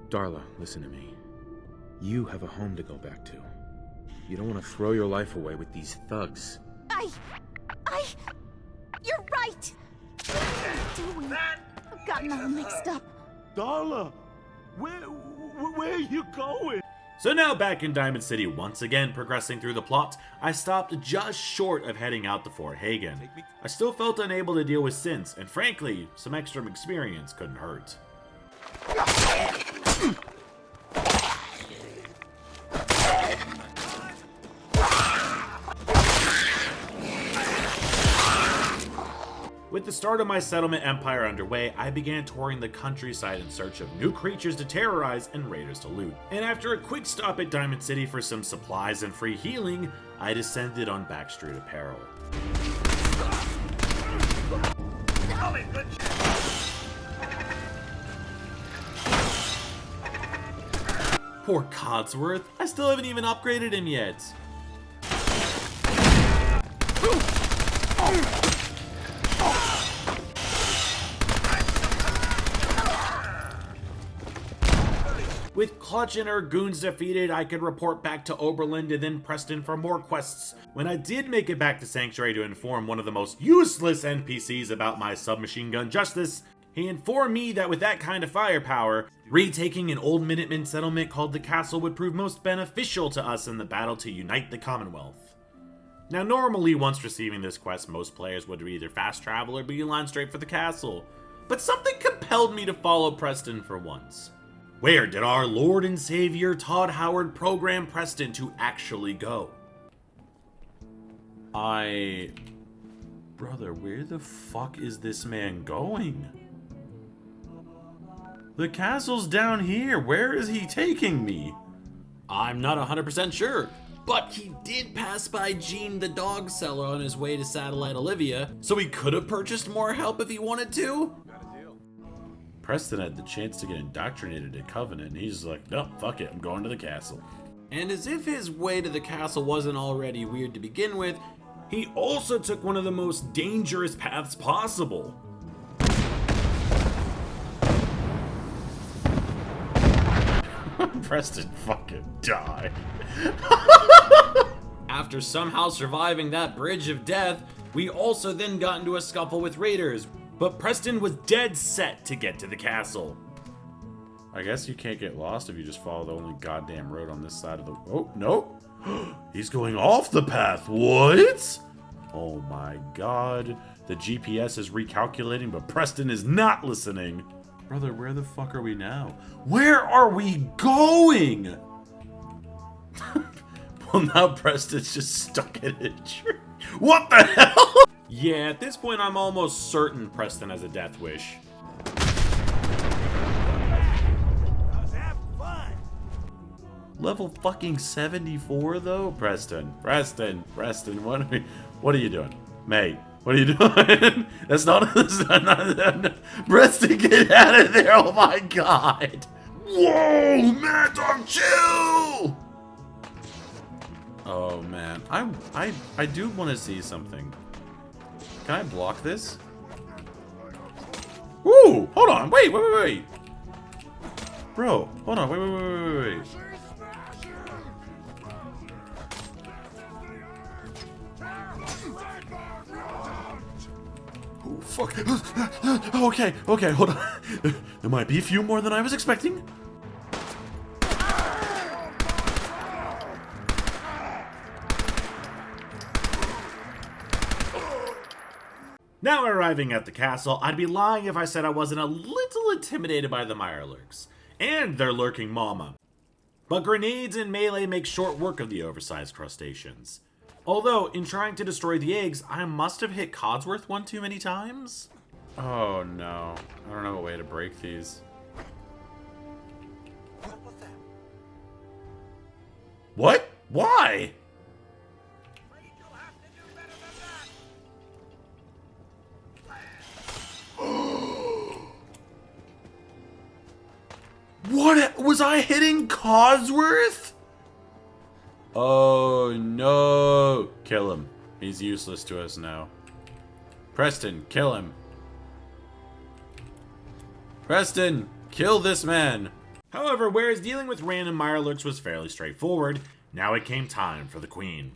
Darla, listen to me. You have a home to go back to. You don't want to throw your life away with these thugs. You're right! What are you doing? I've gotten all mixed up. Darla, where are you going? So now back in Diamond City once again progressing through the plot, I stopped just short of heading out to Fort Hagen. I still felt unable to deal with synths, and frankly, some extra experience couldn't hurt. With the start of my settlement empire underway, I began touring the countryside in search of new creatures to terrorize and raiders to loot. And after a quick stop at Diamond City for some supplies and free healing, I descended on Backstreet Apparel. Poor Codsworth, I still haven't even upgraded him yet. With Clutch and her goons defeated, I could report back to Oberlin and then Preston for more quests. When I did make it back to Sanctuary to inform one of the most useless NPCs about my submachine gun justice, he informed me that with that kind of firepower, retaking an old Minuteman settlement called the Castle would prove most beneficial to us in the battle to unite the Commonwealth. Now normally once receiving this quest, most players would either fast travel or beeline straight for the castle, but something compelled me to follow Preston for once. Where did our Lord and Savior Todd Howard program Preston to actually go? Brother, where the fuck is this man going? The castle's down here. Where is he taking me? I'm not 100% sure, but he did pass by Gene the dog seller on his way to Satellite Olivia, so he could have purchased more help if he wanted to. Preston had the chance to get indoctrinated at Covenant, and he's like, nope, fuck it, I'm going to the castle. And as if his way to the castle wasn't already weird to begin with, he also took one of the most dangerous paths possible. Preston fucking died. After somehow surviving that bridge of death, we also then got into a scuffle with raiders, but Preston was dead set to get to the castle. I guess you can't get lost if you just follow the only goddamn road on this side of the... Oh, nope. He's going off the path. What? Oh my god. The GPS is recalculating, but Preston is not listening. Brother, where the fuck are we now? Where are we going? Well, now Preston's just stuck in a tree. What the hell? Yeah, at this point, I'm almost certain Preston has a death wish. Level fucking 74 though? Preston, what are you doing? May, what are you doing? that's not Preston, get out of there, oh my god. Whoa, Mad Dog, chill! Oh man, I do want to see something. Can I block this? Woo! Hold on, wait. Bro, hold on, wait. Oh, fuck. Okay, hold on. There might be a few more than I was expecting. Now arriving at the castle, I'd be lying if I said I wasn't a little intimidated by the Mirelurks and their lurking mama. But grenades and melee make short work of the oversized crustaceans. Although, in trying to destroy the eggs, I must have hit Codsworth one too many times. Oh no, I don't know a way to break these. What? Why? What? Was I hitting Codsworth? Oh no. Kill him. He's useless to us now. Preston, kill him. Preston, kill this man. However, whereas dealing with random Mirelurks was fairly straightforward, now it came time for the Queen.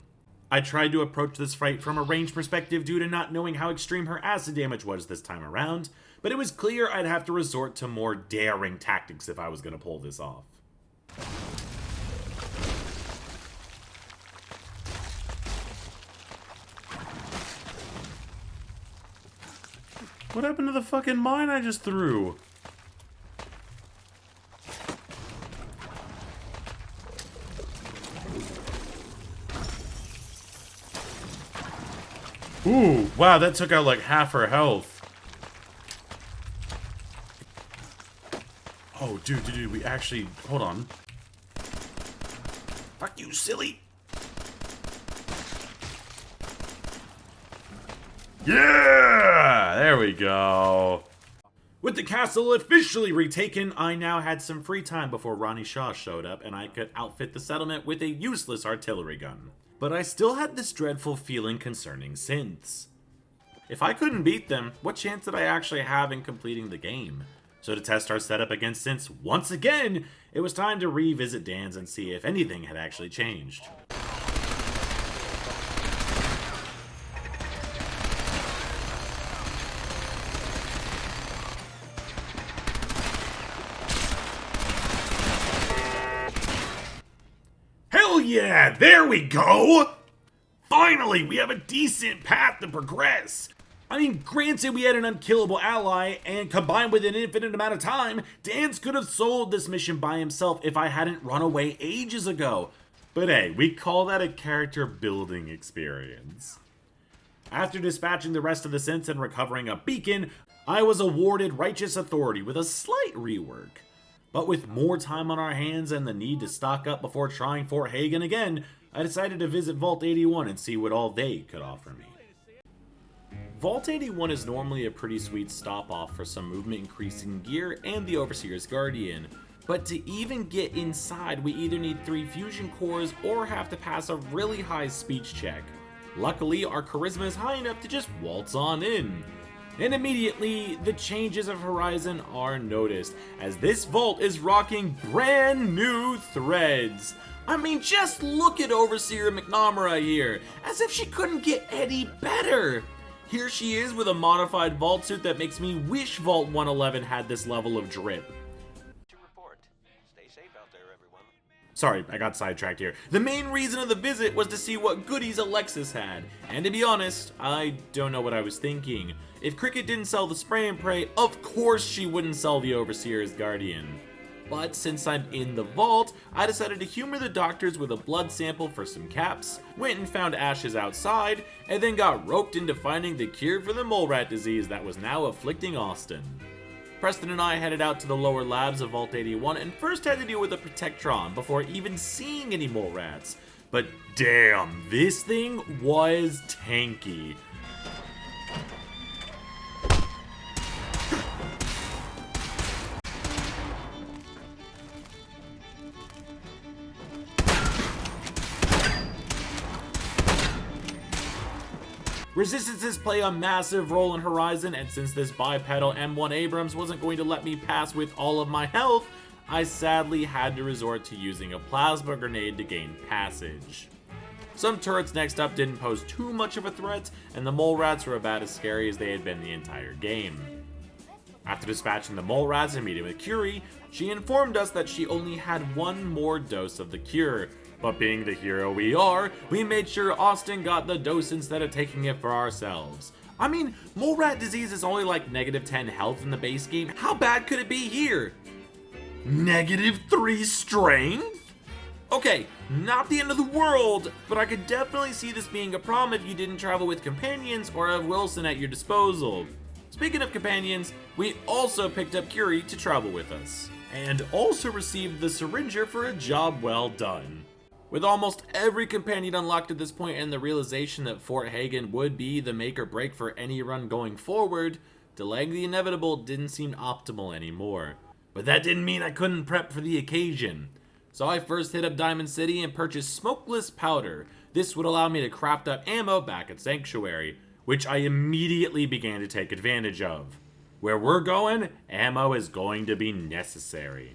I tried to approach this fight from a range perspective due to not knowing how extreme her acid damage was this time around, but it was clear I'd have to resort to more daring tactics if I was going to pull this off. What happened to the fucking mine I just threw? Ooh, wow, that took out like half her health. Oh, dude, we actually... Hold on. Fuck you, silly. Yeah! There we go. With the castle officially retaken, I now had some free time before Ronnie Shaw showed up and I could outfit the settlement with a useless artillery gun. But I still had this dreadful feeling concerning synths. If I couldn't beat them, what chance did I actually have in completing the game? So to test our setup against synths once again, it was time to revisit Dan's and see if anything had actually changed. Hell yeah, there we go! Finally, we have a decent path to progress. I mean, granted we had an unkillable ally, and combined with an infinite amount of time, Dan's could have sold this mission by himself if I hadn't run away ages ago. But hey, we call that a character building experience. After dispatching the rest of the synths and recovering a beacon, I was awarded Righteous Authority with a slight rework. But with more time on our hands and the need to stock up before trying Fort Hagen again, I decided to visit Vault 81 and see what all they could offer me. Vault 81 is normally a pretty sweet stop-off for some movement-increasing gear and the Overseer's Guardian, but to even get inside we either need 3 fusion cores or have to pass a really high speech check. Luckily, our charisma is high enough to just waltz on in. And immediately, the changes of Horizon are noticed, as this vault is rocking brand new threads. I mean, just look at Overseer McNamara here, as if she couldn't get any better. Here she is with a modified vault suit that makes me wish Vault 111 had this level of drip. Sorry, I got sidetracked here. The main reason of the visit was to see what goodies Alexis had, and to be honest, I don't know what I was thinking. If Cricket didn't sell the spray and pray, of course she wouldn't sell the Overseer's Guardian. But since I'm in the vault, I decided to humor the doctors with a blood sample for some caps, went and found ashes outside, and then got roped into finding the cure for the mole rat disease that was now afflicting Austin. Preston and I headed out to the lower labs of Vault 81 and first had to deal with a Protectron before even seeing any mole rats. But damn, this thing was tanky. Resistances play a massive role in Horizon, and since this bipedal M1 Abrams wasn't going to let me pass with all of my health, I sadly had to resort to using a plasma grenade to gain passage. Some turrets next up didn't pose too much of a threat, and the mole rats were about as scary as they had been the entire game. After dispatching the mole rats and meeting with Curie, she informed us that she only had one more dose of the cure, but being the hero we are, we made sure Austin got the dose instead of taking it for ourselves. I mean, mole rat disease is only like -10 health in the base game. How bad could it be here? -3 strength? Okay, not the end of the world, but I could definitely see this being a problem if you didn't travel with companions or have Wilson at your disposal. Speaking of companions, we also picked up Curie to travel with us, and also received the Syringer for a job well done. With almost every companion unlocked at this point and the realization that Fort Hagen would be the make or break for any run going forward, delaying the inevitable didn't seem optimal anymore. But that didn't mean I couldn't prep for the occasion. So I first hit up Diamond City and purchased smokeless powder. This would allow me to craft up ammo back at Sanctuary, which I immediately began to take advantage of. Where we're going, ammo is going to be necessary.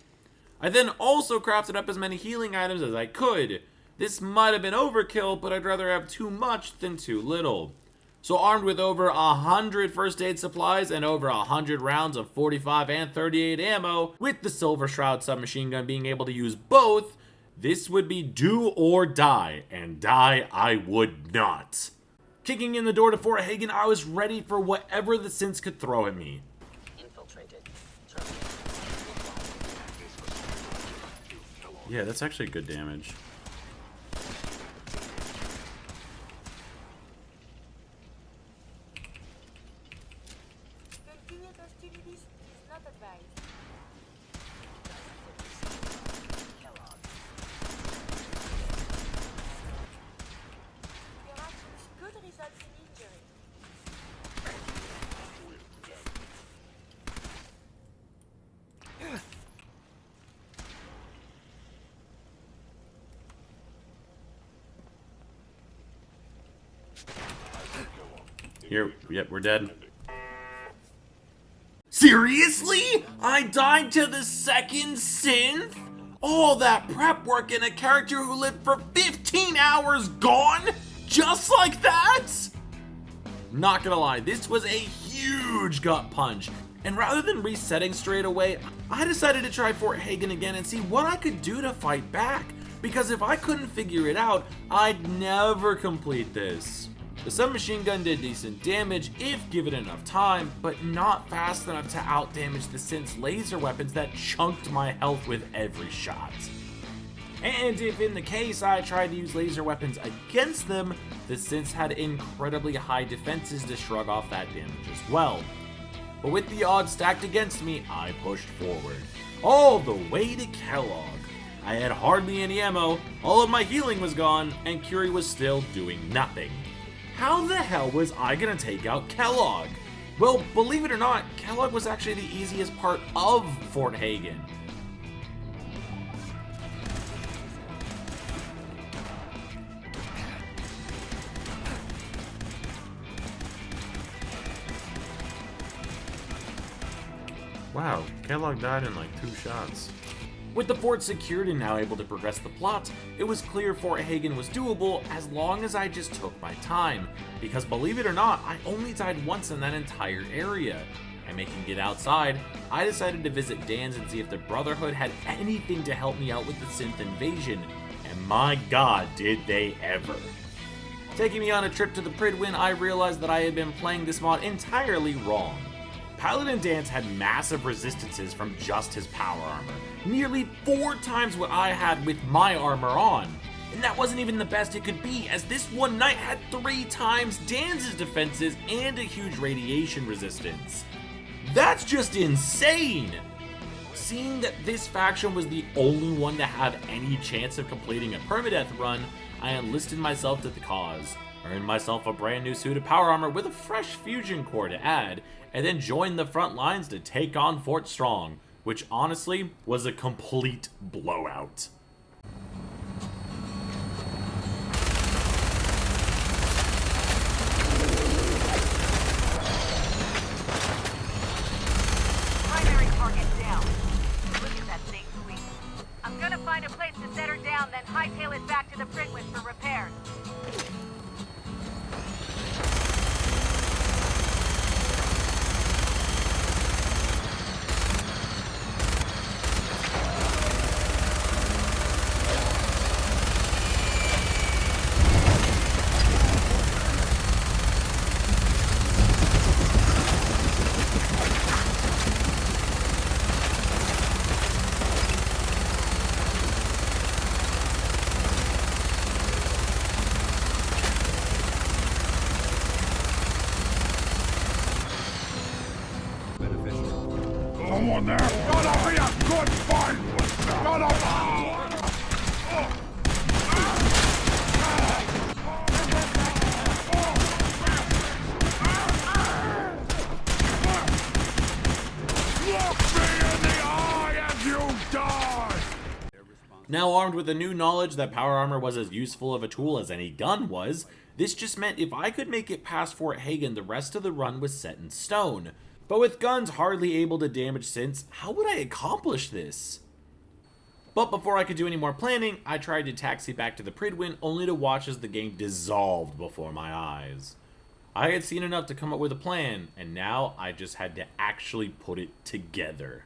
I then also crafted up as many healing items as I could. This might have been overkill, but I'd rather have too much than too little. So armed with over 100 first aid supplies and over 100 rounds of 45 and 38 ammo, with the Silver Shroud submachine gun being able to use both, this would be do or die, and die I would not. Kicking in the door to Fort Hagen, I was ready for whatever the synths could throw at me. Yeah, that's actually good damage. Here, yep, we're dead. Seriously? I died to the second synth? All that prep work and a character who lived for 15 hours gone? Just like that? Not gonna lie, this was a huge gut punch. And rather than resetting straight away, I decided to try Fort Hagen again and see what I could do to fight back. Because if I couldn't figure it out, I'd never complete this. The submachine gun did decent damage if given enough time, but not fast enough to outdamage the synth's laser weapons that chunked my health with every shot. And if in the case I tried to use laser weapons against them, the synths had incredibly high defenses to shrug off that damage as well. But with the odds stacked against me, I pushed forward, all the way to Kellogg. I had hardly any ammo, all of my healing was gone, and Curie was still doing nothing. How the hell was I gonna take out Kellogg? Well, believe it or not, Kellogg was actually the easiest part of Fort Hagen. Wow, Kellogg died in like 2 shots. With the fort secured and now able to progress the plot, it was clear Fort Hagen was doable as long as I just took my time, because believe it or not, I only died once in that entire area. And making it outside, I decided to visit Dan's and see if the Brotherhood had anything to help me out with the synth invasion, and my god did they ever. Taking me on a trip to the Pridwin, I realized that I had been playing this mod entirely wrong. Paladin Dance had massive resistances from just his power armor, nearly 4 times what I had with my armor on. And that wasn't even the best it could be, as this one knight had 3 times Dan's defenses and a huge radiation resistance. That's just insane! Seeing that this faction was the only one to have any chance of completing a permadeath run, I enlisted myself to the cause, earned myself a brand new suit of power armor with a fresh fusion core to add, and then joined the front lines to take on Fort Strong, which honestly was a complete blowout. now. Look at that thing sweep. I'm gonna find a place to set her down, then hightail it back to the Pridwin for repairs. Someone there! Gotta be a good fight! Gotta... Now armed with the new knowledge that power armor was as useful of a tool as any gun was, this just meant if I could make it past Fort Hagen, the rest of the run was set in stone. But with guns hardly able to damage synths, how would I accomplish this? But before I could do any more planning, I tried to taxi back to the Pridwin only to watch as the game dissolved before my eyes. I had seen enough to come up with a plan, and now I just had to actually put it together.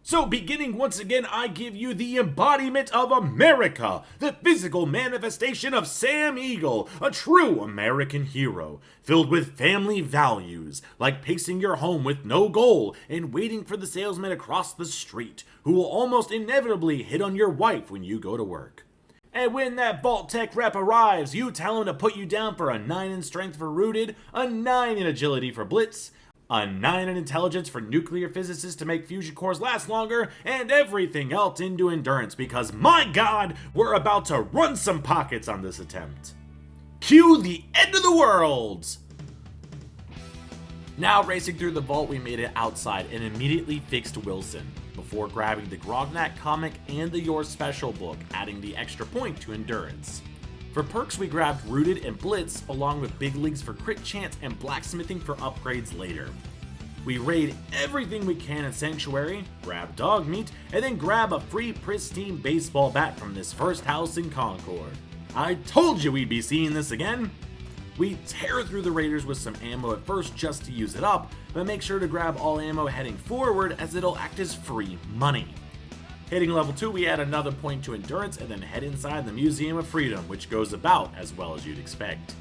So beginning once again, I give you the embodiment of America, the physical manifestation of Sam Eagle, a true American hero, filled with family values, like pacing your home with no goal and waiting for the salesman across the street, who will almost inevitably hit on your wife when you go to work. And when that Vault Tech rep arrives, you tell him to put you down for a 9 in strength for Rooted, a 9 in agility for Blitz, a 9 in intelligence for nuclear physicists to make fusion cores last longer, and everything else into endurance because, my god, we're about to run some pockets on this attempt. Cue the end of the world! Now racing through the vault, we made it outside and immediately fixed Wilson, before grabbing the Grognak comic and the Your Special book, adding the extra point to endurance. For perks, we grabbed Rooted and Blitz, along with Big Leagues for crit chance and blacksmithing for upgrades later. We raid everything we can in Sanctuary, grab dog meat, and then grab a free pristine baseball bat from this first house in Concord. I told you we'd be seeing this again! We tear through the raiders with some ammo at first just to use it up, but make sure to grab all ammo heading forward as it'll act as free money. Hitting level 2, we add another point to endurance and then head inside the Museum of Freedom, which goes about as well as you'd expect.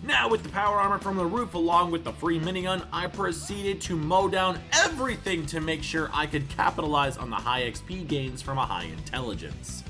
Now with the power armor from the roof along with the free minigun, I proceeded to mow down everything to make sure I could capitalize on the high XP gains from a high intelligence.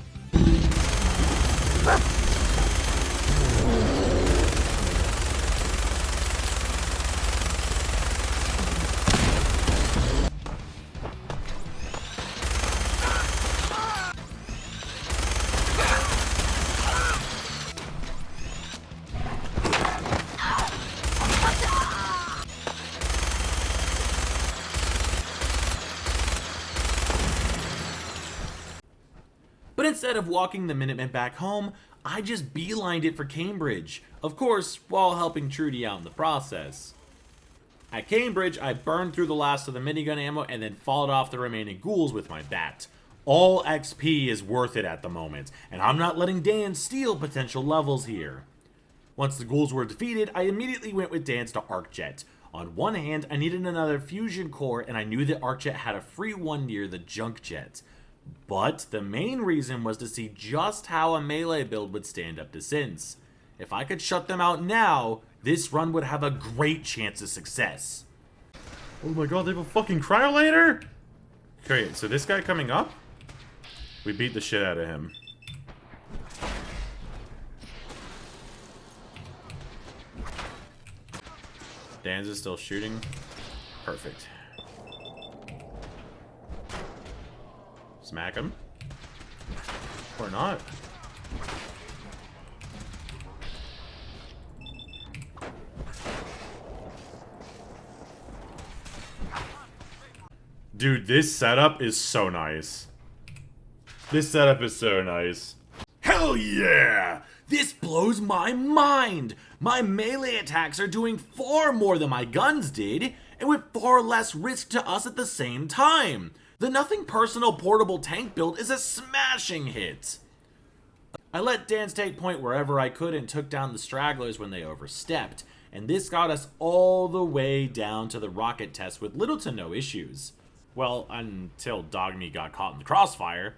But instead of walking the Minutemen back home, I just beelined it for Cambridge, of course, while helping Trudy out in the process. At Cambridge, I burned through the last of the minigun ammo and then fought off the remaining ghouls with my bat. All XP is worth it at the moment, and I'm not letting Dan steal potential levels here. Once the ghouls were defeated, I immediately went with Dan's to ArcJet. On one hand, I needed another fusion core, and I knew that ArcJet had a free one near the junk jet. But the main reason was to see just how a melee build would stand up to synths. If I could shut them out now, this run would have a great chance of success. Oh my god, they have a fucking cryolator? Okay, so this guy coming up? We beat the shit out of him. Dan's is still shooting. Perfect. Smack him. Or not. Dude, this setup is so nice. This setup is so nice. Hell yeah! This blows my mind! My melee attacks are doing far more than my guns did, and with far less risk to us at the same time. The Nothing Personal portable tank build is a smashing hit. I let Dan's take point wherever I could and took down the stragglers when they overstepped, and this got us all the way down to the rocket test with little to no issues. Well, until Dogmeat got caught in the crossfire.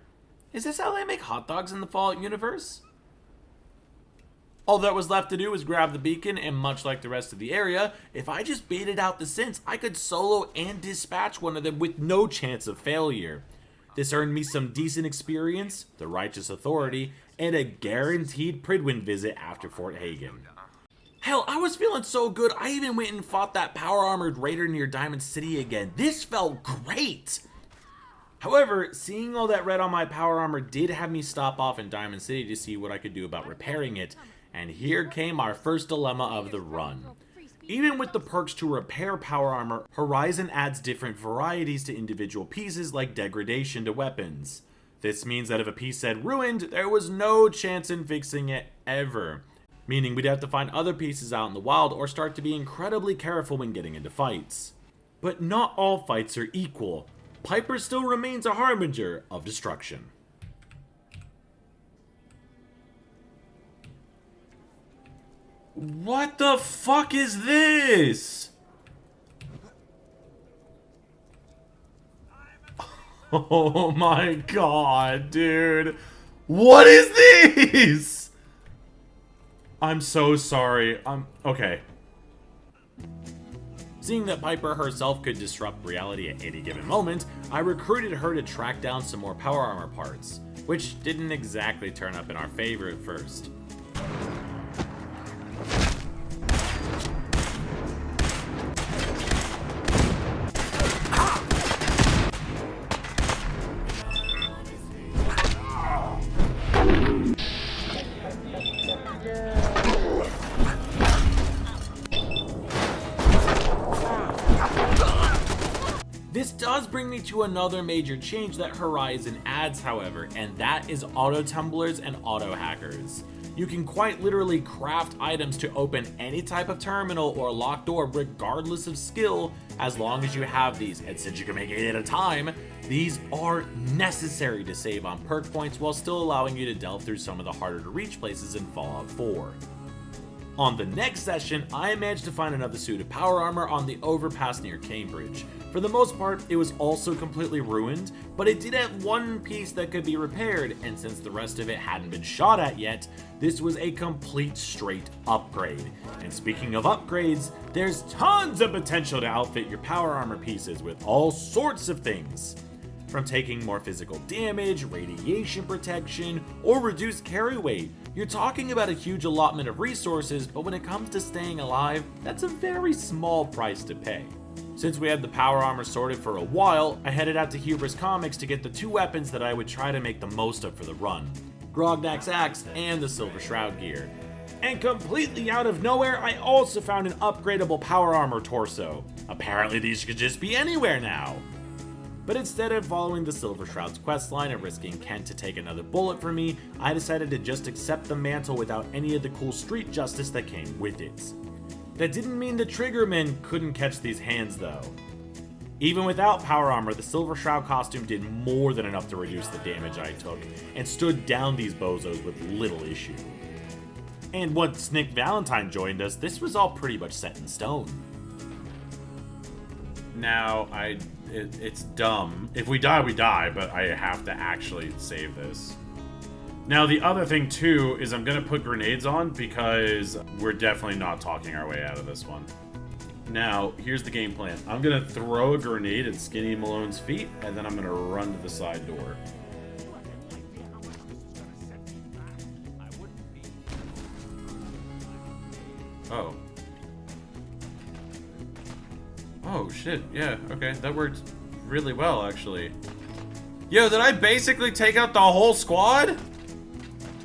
Is this how they make hot dogs in the Fallout universe? All that was left to do was grab the beacon, and much like the rest of the area, if I just baited out the synths, I could solo and dispatch one of them with no chance of failure. This earned me some decent experience, the Righteous Authority, and a guaranteed Pridwin visit after Fort Hagen. Hell, I was feeling so good, I even went and fought that power-armored raider near Diamond City again. This felt great! However, seeing all that red on my power armor did have me stop off in Diamond City to see what I could do about repairing it, and here came our first dilemma of the run. Even with the perks to repair power armor, Horizon adds different varieties to individual pieces like degradation to weapons. This means that if a piece said ruined, there was no chance in fixing it ever. Meaning we'd have to find other pieces out in the wild or start to be incredibly careful when getting into fights. But not all fights are equal. Piper still remains a harbinger of destruction. What the fuck is this? Oh my god, dude. What is this? I'm so sorry. Okay. Seeing that Piper herself could disrupt reality at any given moment, I recruited her to track down some more power armor parts, which didn't exactly turn up in our favor at first. This does bring me to another major change that Horizon adds, however, and that is auto-tumblers and auto-hackers. You can quite literally craft items to open any type of terminal or locked door regardless of skill, as long as you have these, and since you can make 8 at a time, these are necessary to save on perk points while still allowing you to delve through some of the harder to reach places in Fallout 4. On the next session, I managed to find another suit of power armor on the overpass near Cambridge. For the most part, it was also completely ruined, but it did have one piece that could be repaired, and since the rest of it hadn't been shot at yet, this was a complete straight upgrade. And speaking of upgrades, there's tons of potential to outfit your power armor pieces with all sorts of things. From taking more physical damage, radiation protection, or reduced carry weight, you're talking about a huge allotment of resources, but when it comes to staying alive, that's a very small price to pay. Since we had the power armor sorted for a while, I headed out to Hubris Comics to get the 2 weapons that I would try to make the most of for the run, Grognak's axe and the Silver Shroud gear. And completely out of nowhere, I also found an upgradable power armor torso. Apparently these could just be anywhere now. But instead of following the Silver Shroud's questline and risking Kent to take another bullet for me, I decided to just accept the mantle without any of the cool street justice that came with it. That didn't mean the Triggermen couldn't catch these hands though. Even without power armor, the Silver Shroud costume did more than enough to reduce the damage I took, and stood down these bozos with little issue. And once Nick Valentine joined us, this was all pretty much set in stone. Now, it's dumb. If we die, we die, but I have to actually save this. Now, the other thing, too, is I'm gonna put grenades on because we're definitely not talking our way out of this one. Now, here's the game plan. I'm gonna throw a grenade at Skinny Malone's feet, and then I'm gonna run to the side door. Oh. Oh, shit. Yeah, okay. That worked really well, actually. Yo, did I basically take out the whole squad?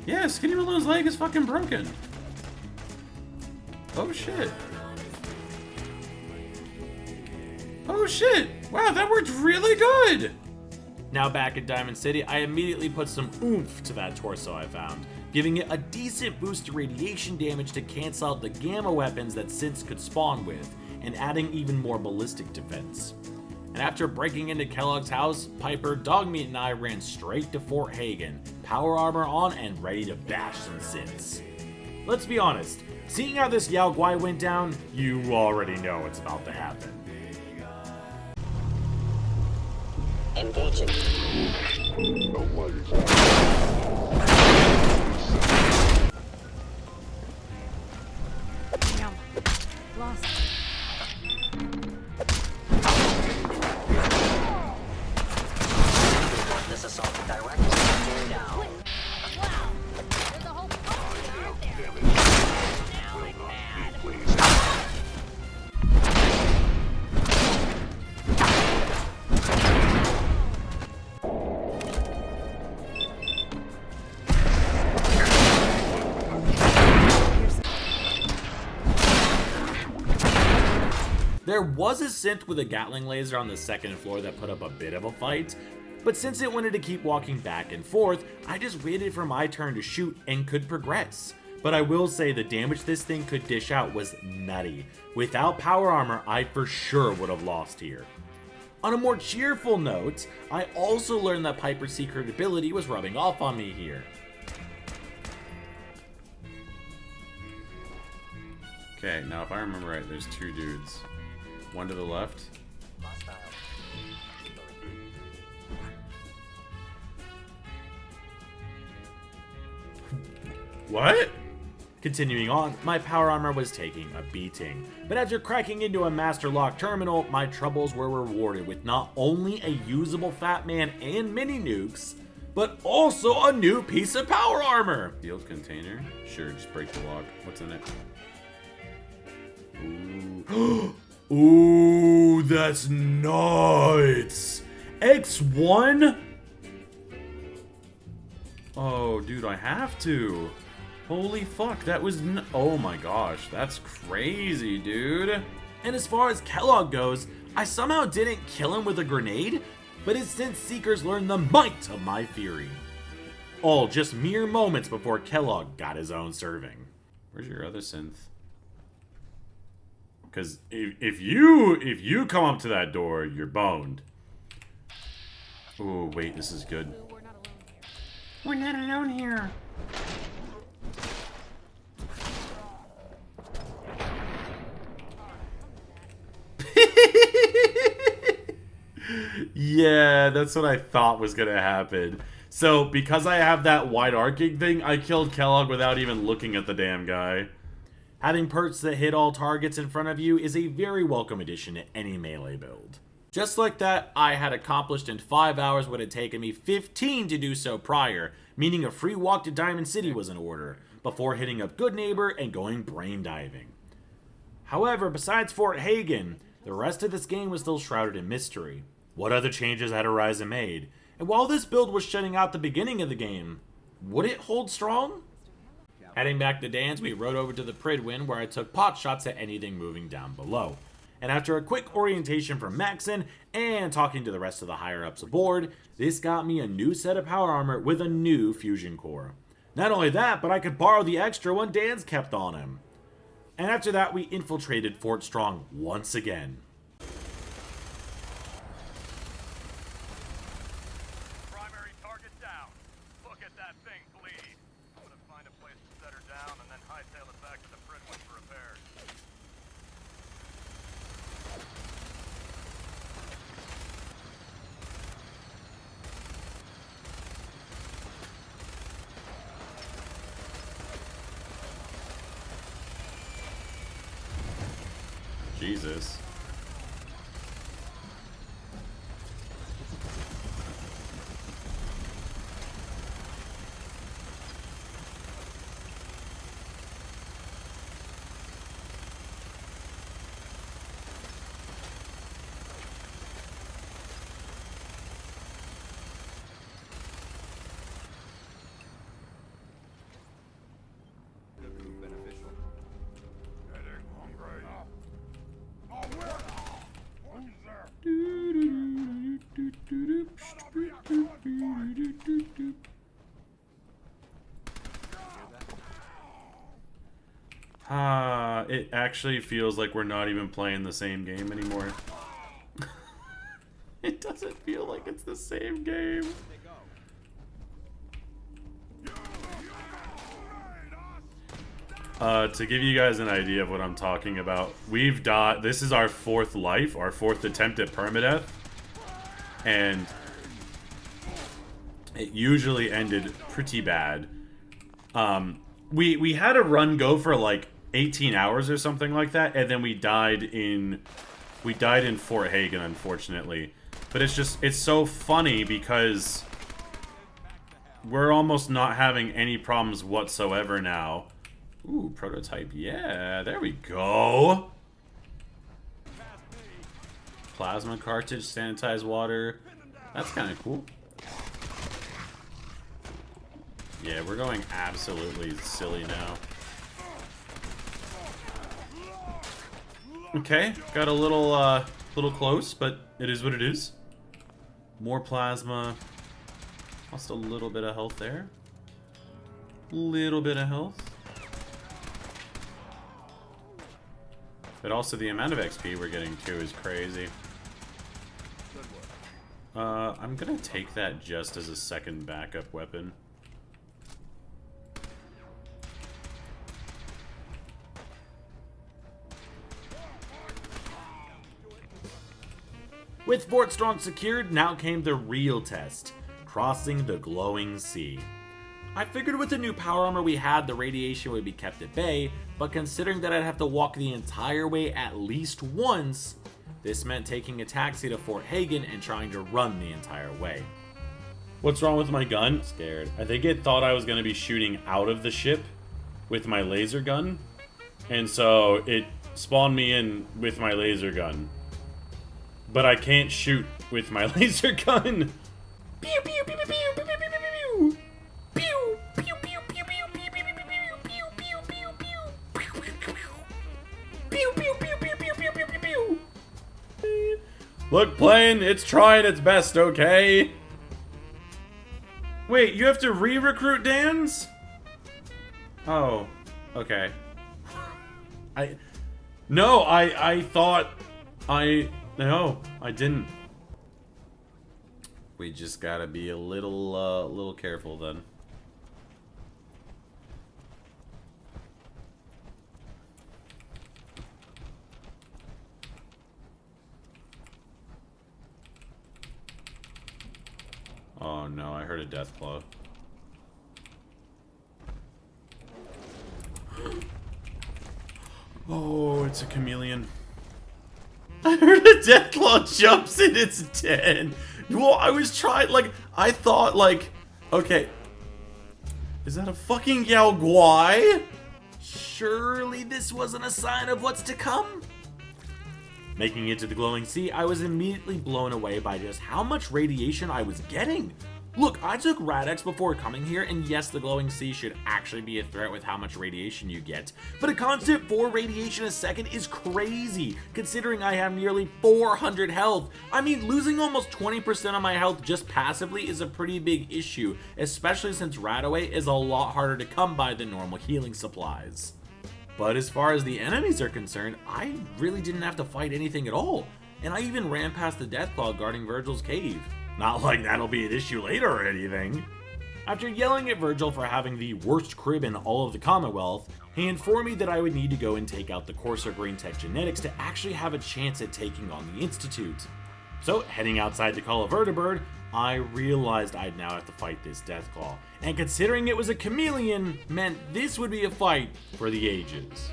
Yeah, Skinny Malone's leg is fucking broken. Oh shit. Oh shit. Wow, that worked really good. Now back at Diamond City, I immediately put some oomph to that torso I found, giving it a decent boost to radiation damage to cancel out the gamma weapons that synths could spawn with, and adding even more ballistic defense. And after breaking into Kellogg's house, Piper, Dogmeat, and I ran straight to Fort Hagen, power armor on and ready to bash some synths. Let's be honest, seeing how this Yao Guai went down, you already know what's about to happen. Engaging. Damn. Lost. This assault directly down. Wow. There's a whole party out there. Now I'm mad. There was a synth with a Gatling laser on the second floor that put up a bit of a fight, but since it wanted to keep walking back and forth, I just waited for my turn to shoot and could progress. But I will say the damage this thing could dish out was nutty. Without power armor, I for sure would have lost here. On a more cheerful note, I also learned that Piper's secret ability was rubbing off on me here. Okay, now if I remember right, there's two dudes. One to the left. What? Continuing on, my power armor was taking a beating. But after cracking into a master lock terminal, my troubles were rewarded with not only a usable Fat Man and mini nukes, but also a new piece of power armor. Sealed container? Sure, just break the lock. What's in it? Ooh. Ooh, that's nuts. X1? Oh, dude, I have to. Holy fuck, that was oh my gosh, that's crazy, dude. And as far as Kellogg goes, I somehow didn't kill him with a grenade, but his synth seekers learned the might of my fury. All just mere moments before Kellogg got his own serving. Where's your other synth? Because if you come up to that door, you're boned. Oh, wait, this is good. We're not alone here. Yeah, that's what I thought was gonna happen. So, because I have that wide arcing thing, I killed Kellogg without even looking at the damn guy. Having perks that hit all targets in front of you is a very welcome addition to any melee build. Just like that, I had accomplished in 5 hours what had taken me 15 to do so prior, meaning a free walk to Diamond City was in order, before hitting up Good Neighbor and going brain diving. However, besides Fort Hagen, the rest of this game was still shrouded in mystery. What other changes had Horizon made? And while this build was shutting out the beginning of the game, would it hold strong? Heading back to Dan's, we rode over to the Pridwin where I took pot shots at anything moving down below. And after a quick orientation from Maxon and talking to the rest of the higher ups aboard, this got me a new set of power armor with a new fusion core. Not only that, but I could borrow the extra one Dan's kept on him. And after that, we infiltrated Fort Strong once again. Primary target down. Look at that thing bleed. I'm gonna find a place to set her down and then hightail it back to the Pridwin for repairs. Jesus. It actually feels like we're not even playing the same game anymore. It doesn't feel like it's the same game. To give you guys an idea of what I'm talking about, we've died. This is our 4th life, our 4th attempt at permadeath, and it usually ended pretty bad. We had a run go for like 18 hours or something like that, and then we died in Fort Hagen, unfortunately. But it's so funny because we're almost not having any problems whatsoever now. Ooh, prototype, yeah, there we go. Plasma cartridge, sanitized water. That's kind of cool. Yeah, we're going absolutely silly now. Okay, got a little close, but it is what it is. More plasma. Lost a little bit of health there. Little bit of health. But also the amount of XP we're getting too is crazy. I'm gonna take that just as a second backup weapon. With Fort Strong secured, now came the real test, crossing the glowing sea. I figured with the new power armor we had, the radiation would be kept at bay, but considering that I'd have to walk the entire way at least once, this meant taking a taxi to Fort Hagen and trying to run the entire way. What's wrong with my gun? Scared. I think it thought I was going to be shooting out of the ship with my laser gun, and so it spawned me in with my laser gun. But I can't shoot with my laser gun. Pew pew pew pew pew pew pew pew. Pew pew pew pew pew pew pew pew pew pew pew. Pew pew pew pew pew pew pew pew pew. Look, plane, it's trying its best, okay? Wait, you have to re-recruit Dans? Oh, okay. I thought no, I didn't. We just gotta be a little careful then. Oh no, I heard a death claw. Oh, it's a chameleon. I heard a deathclaw jumps in its den. Well, I was trying, like, I thought, like, okay. Is that a fucking Yao Guai? Surely this wasn't a sign of what's to come? Making it to the glowing sea, I was immediately blown away by just how much radiation I was getting. Look, I took Rad-X before coming here, and yes, the glowing sea should actually be a threat with how much radiation you get. But a constant 4 radiation a second is crazy, considering I have nearly 400 health. I mean, losing almost 20% of my health just passively is a pretty big issue, especially since Radaway is a lot harder to come by than normal healing supplies. But as far as the enemies are concerned, I really didn't have to fight anything at all, and I even ran past the Deathclaw guarding Virgil's cave. Not like that'll be an issue later or anything. After yelling at Virgil for having the worst crib in all of the Commonwealth, he informed me that I would need to go and take out the Corsair Green Tech genetics to actually have a chance at taking on the Institute. So, heading outside to call a vertibird, I realized I'd now have to fight this Deathclaw, and considering it was a chameleon, meant this would be a fight for the ages.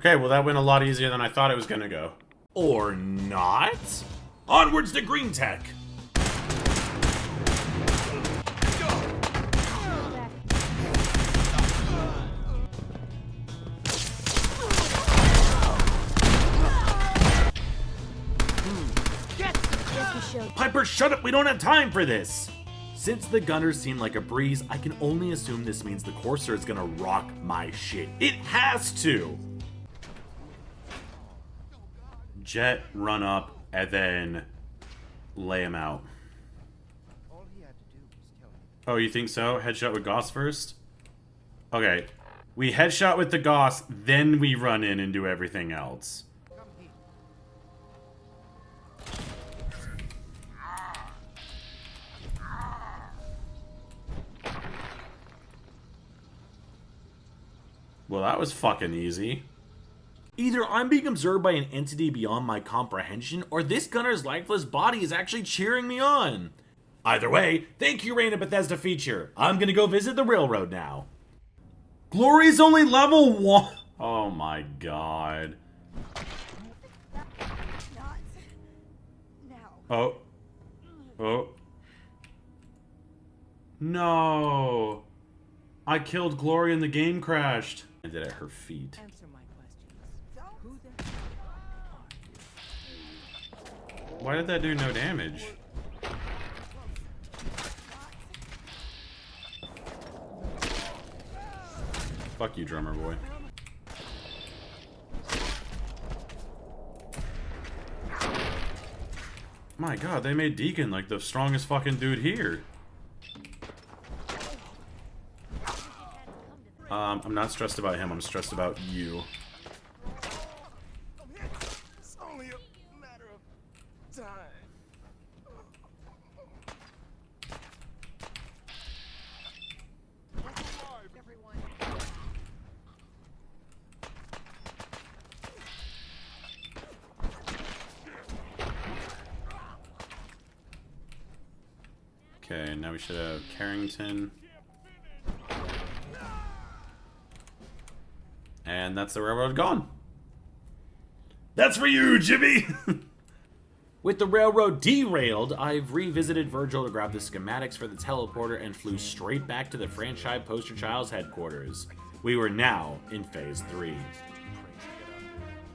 Okay, well that went a lot easier than I thought it was gonna go. Or not? Onwards to green tech! Piper, shut up! We don't have time for this! Since the gunners seem like a breeze, I can only assume this means the Courser is gonna rock my shit. It has to! Jet, run up, and then lay him out. Oh, you think so? Headshot with Goss first? Okay. We headshot with the Goss, then we run in and do everything else. Well, that was fucking easy. Either I'm being observed by an entity beyond my comprehension, or this gunner's lifeless body is actually cheering me on. Either way, thank you, Rain of Bethesda feature. I'm gonna go visit the railroad now. Glory's only level 1. Oh my god. Oh. Oh. No. I killed Glory and the game crashed. I did at her feet. Why did that do no damage? Fuck you, drummer boy. My god, they made Deacon like the strongest fucking dude here. I'm not stressed about him, I'm stressed about you. It's only a matter of time. Okay, now we should have Carrington. And that's the railroad gone. That's for you, Jimmy! With the railroad derailed, I've revisited Virgil to grab the schematics for the teleporter and flew straight back to the franchise poster child's headquarters. We were now in Phase 3.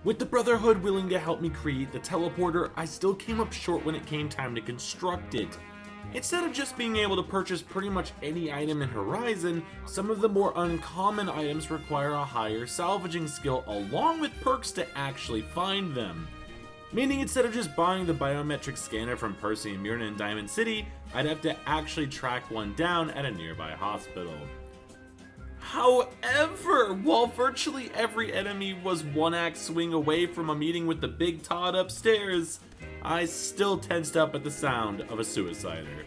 With the Brotherhood willing to help me create the teleporter, I still came up short when it came time to construct it. Instead of just being able to purchase pretty much any item in Horizon, some of the more uncommon items require a higher salvaging skill along with perks to actually find them. Meaning instead of just buying the biometric scanner from Percy and Myrna in Diamond City, I'd have to actually track one down at a nearby hospital. However, while virtually every enemy was one axe swing away from a meeting with the big Todd upstairs, I still tensed up at the sound of a suicider.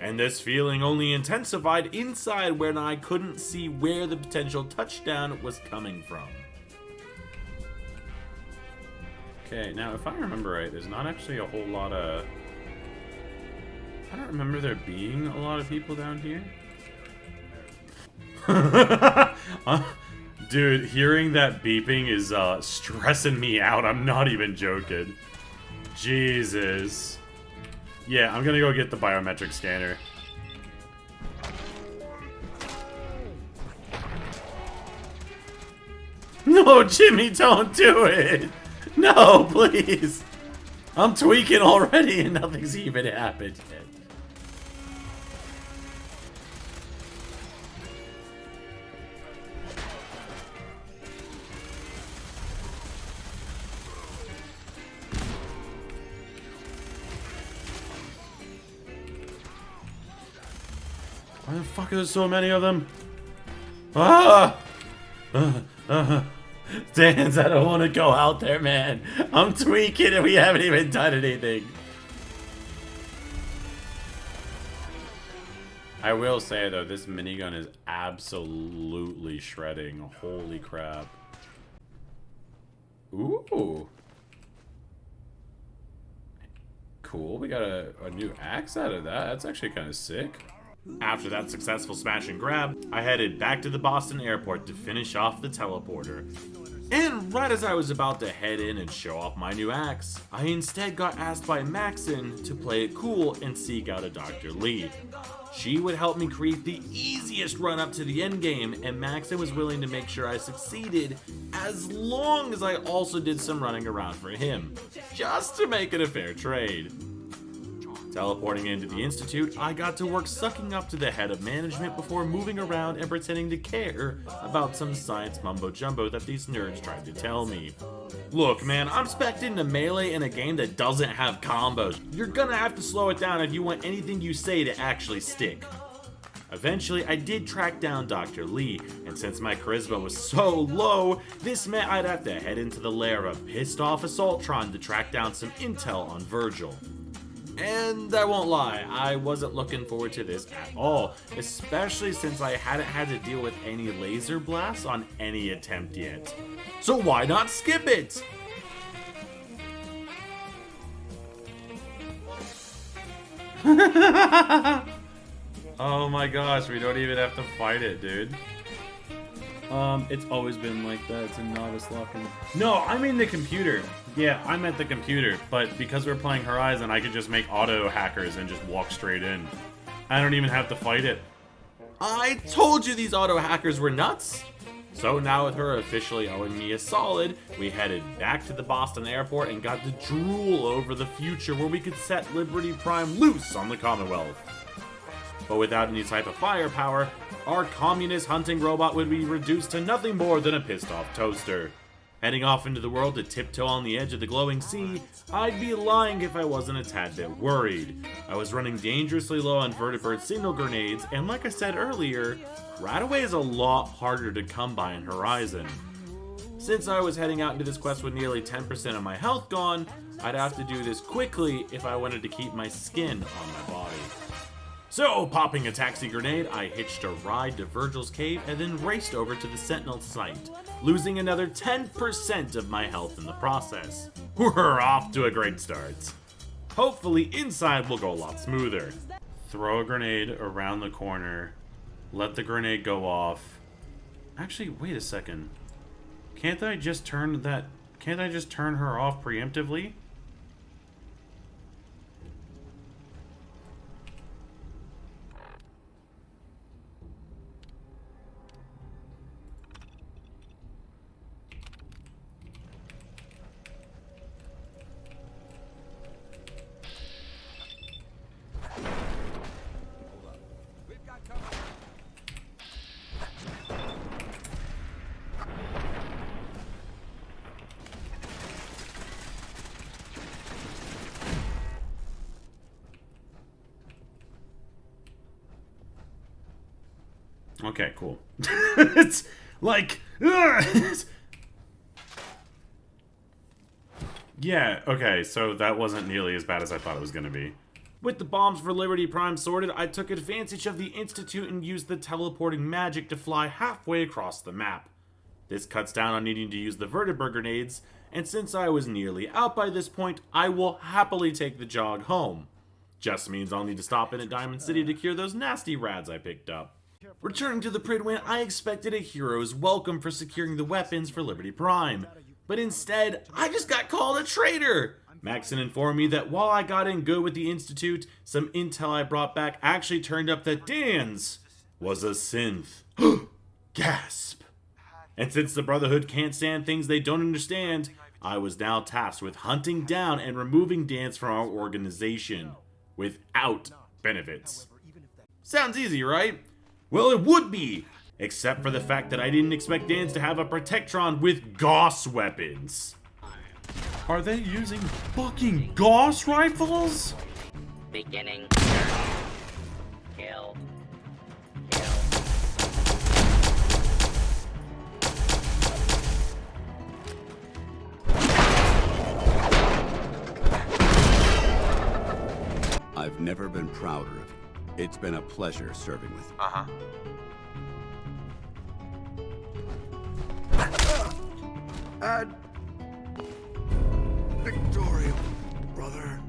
And this feeling only intensified inside when I couldn't see where the potential touchdown was coming from. Okay, now if I remember right, there's not actually a whole lot of... I don't remember there being a lot of people down here. Dude, hearing that beeping is stressing me out. I'm not even joking. Jesus. Yeah, I'm gonna go get the biometric scanner. No, Jimmy, don't do it! No, please! I'm tweaking already and nothing's even happened yet. Why the fuck are there so many of them? Ah! Dans, I don't want to go out there, man. I'm tweaking and we haven't even done anything. I will say, though, this minigun is absolutely shredding. Holy crap. Ooh. Cool, we got a new axe out of that. That's actually kind of sick. After that successful smash and grab, I headed back to the Boston airport to finish off the teleporter. And right as I was about to head in and show off my new axe, I instead got asked by Maxon to play it cool and seek out a Dr. Lee. She would help me create the easiest run up to the end game, and Maxon was willing to make sure I succeeded as long as I also did some running around for him, just to make it a fair trade. Teleporting into the Institute, I got to work sucking up to the head of management before moving around and pretending to care about some science mumbo-jumbo that these nerds tried to tell me. Look man, I'm spec'd into melee in a game that doesn't have combos. You're gonna have to slow it down if you want anything you say to actually stick. Eventually, I did track down Dr. Lee, and since my charisma was so low, this meant I'd have to head into the lair of a pissed-off Assaultron to track down some intel on Virgil. And I won't lie, I wasn't looking forward to this at all, especially since I hadn't had to deal with any laser blasts on any attempt yet. So why not skip it? Oh my gosh, we don't even have to fight it, dude. It's always been like that. It's a novice lock-in. No, I mean the computer. Yeah, I meant the computer, but because we're playing Horizon, I could just make auto hackers and just walk straight in. I don't even have to fight it. I told you these auto hackers were nuts! So now with her officially owing me a solid, we headed back to the Boston airport and got to drool over the future where we could set Liberty Prime loose on the Commonwealth. But without any type of firepower, our communist hunting robot would be reduced to nothing more than a pissed-off toaster. Heading off into the world to tiptoe on the edge of the glowing sea, I'd be lying if I wasn't a tad bit worried. I was running dangerously low on vertibird signal grenades, and like I said earlier, Radaway is a lot harder to come by in Horizon. Since I was heading out into this quest with nearly 10% of my health gone, I'd have to do this quickly if I wanted to keep my skin on my body. So, popping a taxi grenade, I hitched a ride to Virgil's cave and then raced over to the Sentinel site, losing another 10% of my health in the process. We're off to a great start. Hopefully inside will go a lot smoother. Throw a grenade around the corner, let the grenade go off. Actually, wait a second. Can't I just turn her off preemptively? Okay, cool. It's like... Yeah, okay, so that wasn't nearly as bad as I thought it was going to be. With the bombs for Liberty Prime sorted, I took advantage of the Institute and used the teleporting magic to fly halfway across the map. This cuts down on needing to use the vertibird grenades, and since I was nearly out by this point, I will happily take the jog home. Just means I'll need to stop in at Diamond City to cure those nasty rads I picked up. Returning to the Pridwin, I expected a hero's welcome for securing the weapons for Liberty Prime. But instead, I just got called a traitor! Maxon informed me that while I got in good with the Institute, some intel I brought back actually turned up that Dan's was a synth. Gasp! And since the Brotherhood can't stand things they don't understand, I was now tasked with hunting down and removing Dan's from our organization. Without benefits. Sounds easy, right? Well, it would be! Except for the fact that I didn't expect Dan's to have a Protectron with Gauss weapons. Are they using fucking Gauss rifles? Beginning. Kill. I've never been prouder of you. It's been a pleasure serving with you. Ad Victorium, brother.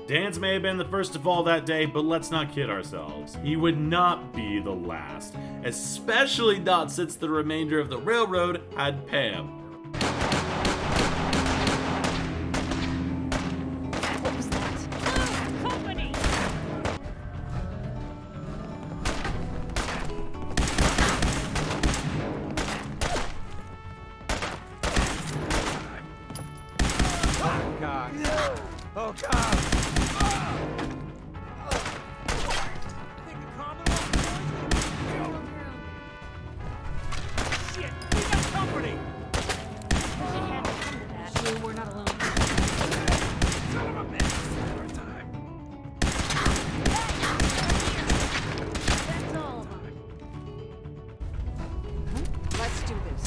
Dan's may have been the first to fall that day, but let's not kid ourselves. He would not be the last, especially not since the remainder of the railroad had Pam. What was that? Company! Oh, God. Oh, God. Shit! We got company! She had to come to that. You were not alone. Son of a bitch! Time. That's all of them. Let's do this.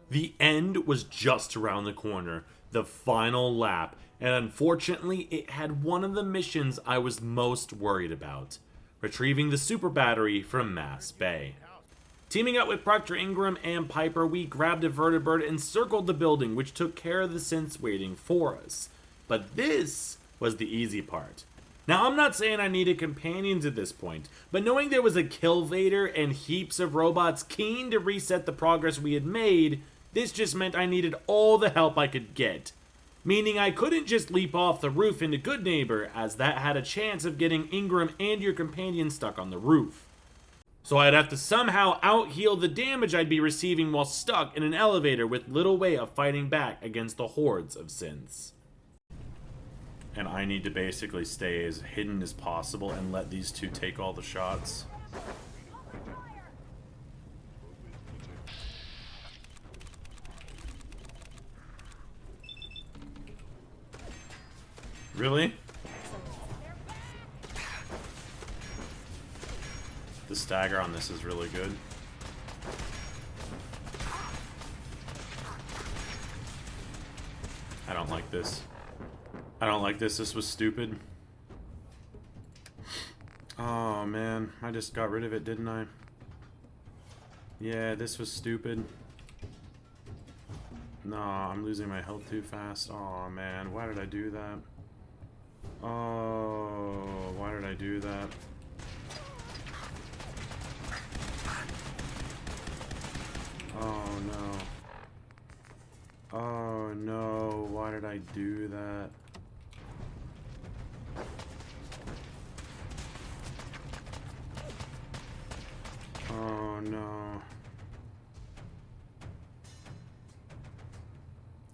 The end was just around the corner, the final lap, and unfortunately it had one of the missions I was most worried about, retrieving the super battery from Mass Bay. Teaming up with Proctor Ingram and Piper, we grabbed a vertibird and circled the building, which took care of the synths waiting for us. But this was the easy part. Now, I'm not saying I needed companions at this point, but knowing there was a kill vader and heaps of robots keen to reset the progress we had made, this just meant I needed all the help I could get. Meaning I couldn't just leap off the roof into Good Neighbor, as that had a chance of getting Ingram and your companion stuck on the roof. So I'd have to somehow out-heal the damage I'd be receiving while stuck in an elevator with little way of fighting back against the hordes of synths. And I need to basically stay as hidden as possible and let these two take all the shots. Really? The stagger on this is really good. I don't like this. I don't like this. This was stupid. Oh man, I just got rid of it, didn't I? Yeah, this was stupid. No, I'm losing my health too fast. Oh man, why did I do that? Oh, why did I do that? Oh no. Oh no, why did I do that? Oh no.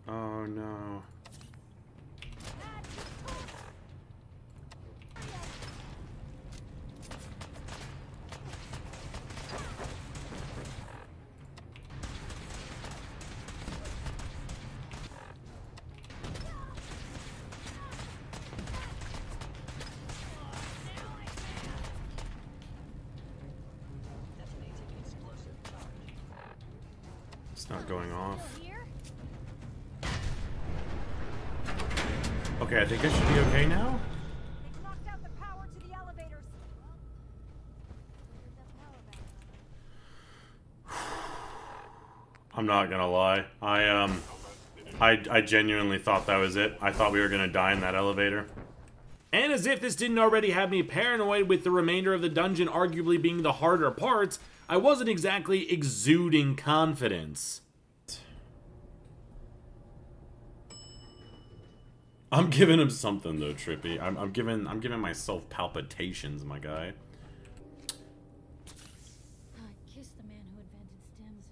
Oh no. It's not going off. Okay, I think I should be okay now. I'm not gonna lie. I genuinely thought that was it. I thought we were gonna die in that elevator. And as if this didn't already have me paranoid with the remainder of the dungeon arguably being the harder parts, I wasn't exactly exuding confidence. I'm giving him something though, Trippy. I'm giving myself palpitations, my guy. Kiss the man who invented stems.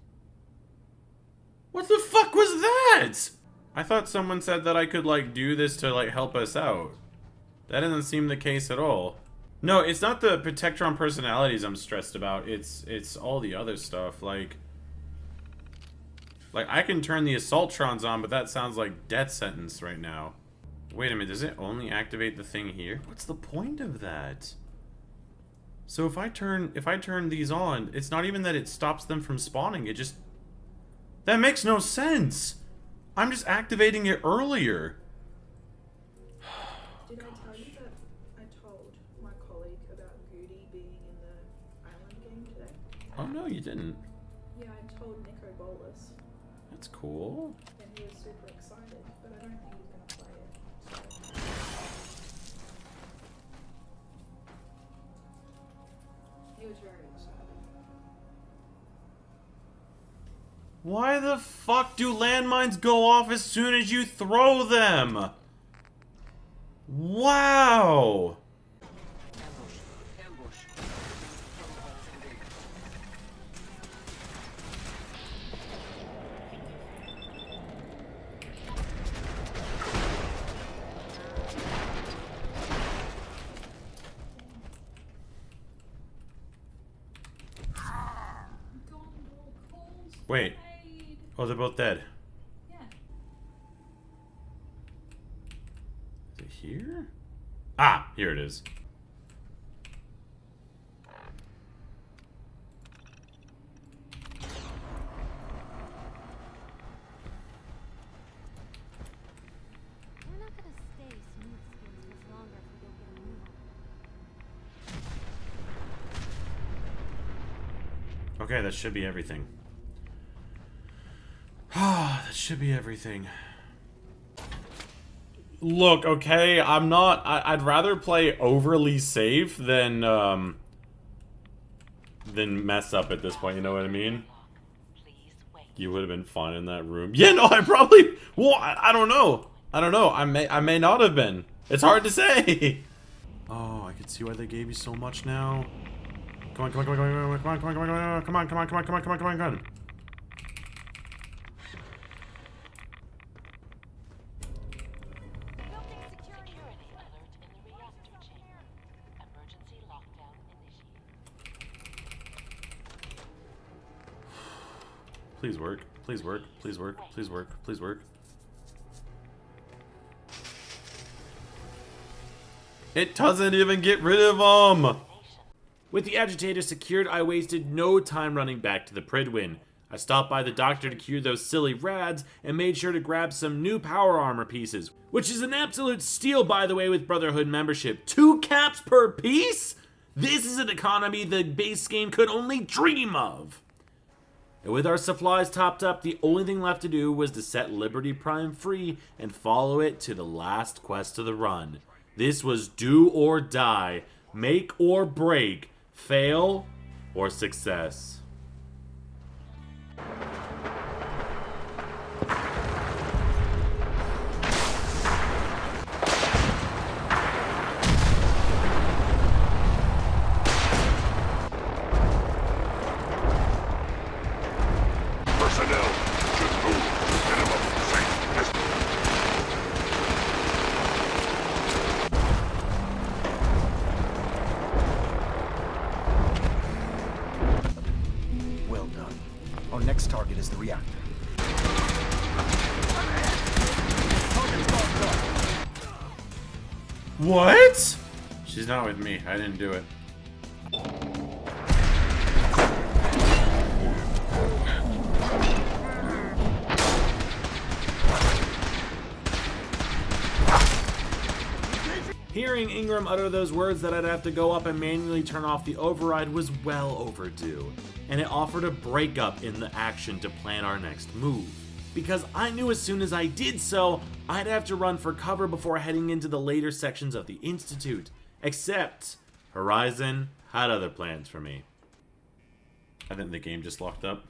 What the fuck was that? I thought someone said that I could like do this to like help us out. That doesn't seem the case at all. No, it's not the Protectron personalities I'm stressed about. It's all the other stuff. Like I can turn the Assaultrons on, but that sounds like death sentence right now. Wait a minute, does it only activate the thing here? What's the point of that? So if I turn these on, it's not even that it stops them from spawning, it just That makes no sense. I'm just activating it earlier. Did I tell you that I told my colleague about Goody being in the island game today? Oh no, you didn't. Yeah, I told Nico Bolas. That's cool. And he was super excited, but I don't think he's going to play it. So. He was very excited. Why the fuck do landmines go off as soon as you throw them? Wow! Wait. Oh, they're both dead. Yeah. Is it here? Ah, here it is. We're not gonna stay smooth skins much longer if we don't get a move on. Okay, that should be everything. Ah, that should be everything. Look, okay, I'd rather play overly safe than mess up at this point, you know what I mean? You would have been fine in that room. Yeah, no, I probably, well, I don't know. I may not have been. It's hard to say. Oh, I can see why they gave you so much now. Come on, come on, come on, come on, come on, come on, come on, come on, come on, come on, come on, come on, come on, come on. Please work. Please work. Please work. Please work. Please work. It doesn't even get rid of them! With the agitator secured, I wasted no time running back to the Pridwin. I stopped by the doctor to cure those silly rads and made sure to grab some new power armor pieces, which is an absolute steal, by the way, with Brotherhood membership. 2 caps per piece? This is an economy the base game could only dream of. And with our supplies topped up, the only thing left to do was to set Liberty Prime free and follow it to the last quest of the run. This was do or die, make or break, fail or success. Well done. Our next target is the reactor. What? She's not with me. I didn't do it. Hearing Ingram utter those words that I'd have to go up and manually turn off the override was well overdue, and it offered a breakup in the action to plan our next move. Because I knew as soon as I did so, I'd have to run for cover before heading into the later sections of the Institute. Except, Horizon had other plans for me. I think the game just locked up.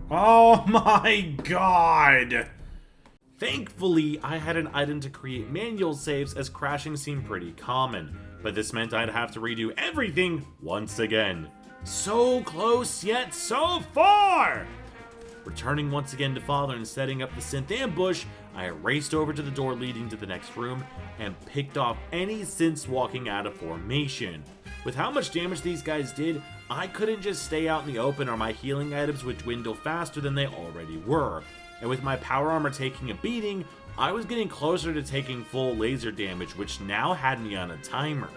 Oh my god! Thankfully, I had an item to create manual saves as crashing seemed pretty common, but this meant I'd have to redo everything once again. So close yet so far! Returning once again to Father and setting up the synth ambush, I raced over to the door leading to the next room and picked off any synths walking out of formation. With how much damage these guys did, I couldn't just stay out in the open or my healing items would dwindle faster than they already were. And with my power armor taking a beating, I was getting closer to taking full laser damage, which now had me on a timer.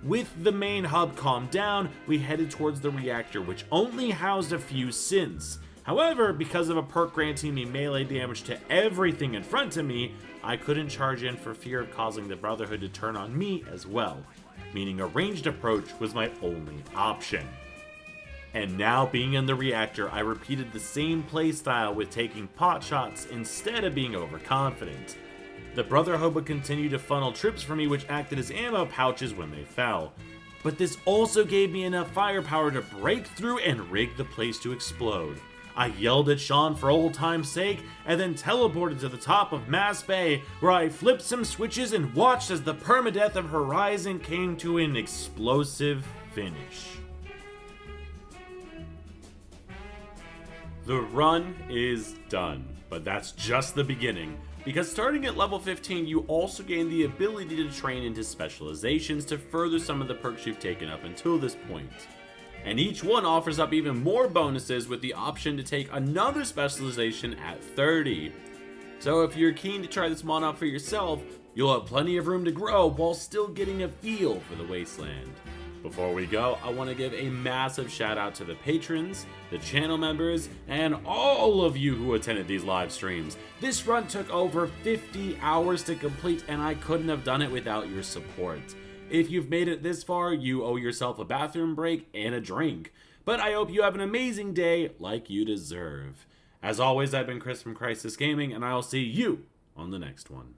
With the main hub calmed down, we headed towards the reactor, which only housed a few synths. However, because of a perk granting me melee damage to everything in front of me, I couldn't charge in for fear of causing the Brotherhood to turn on me as well, meaning a ranged approach was my only option. And now being in the reactor, I repeated the same playstyle with taking pot shots instead of being overconfident. The Brotherhood would continue to funnel troops for me, which acted as ammo pouches when they fell. But this also gave me enough firepower to break through and rig the place to explode. I yelled at Sean for old time's sake, and then teleported to the top of Mass Bay, where I flipped some switches and watched as the permadeath of Horizon came to an explosive finish. The run is done, but that's just the beginning, because starting at level 15 you also gain the ability to train into specializations to further some of the perks you've taken up until this point. And each one offers up even more bonuses with the option to take another specialization at 30. So if you're keen to try this mod out for yourself, you'll have plenty of room to grow while still getting a feel for the wasteland. Before we go, I want to give a massive shout out to the patrons, the channel members, and all of you who attended these live streams. This run took over 50 hours to complete, and I couldn't have done it without your support. If you've made it this far, you owe yourself a bathroom break and a drink. But I hope you have an amazing day like you deserve. As always, I've been Chris from Crisis Gaming, and I'll see you on the next one.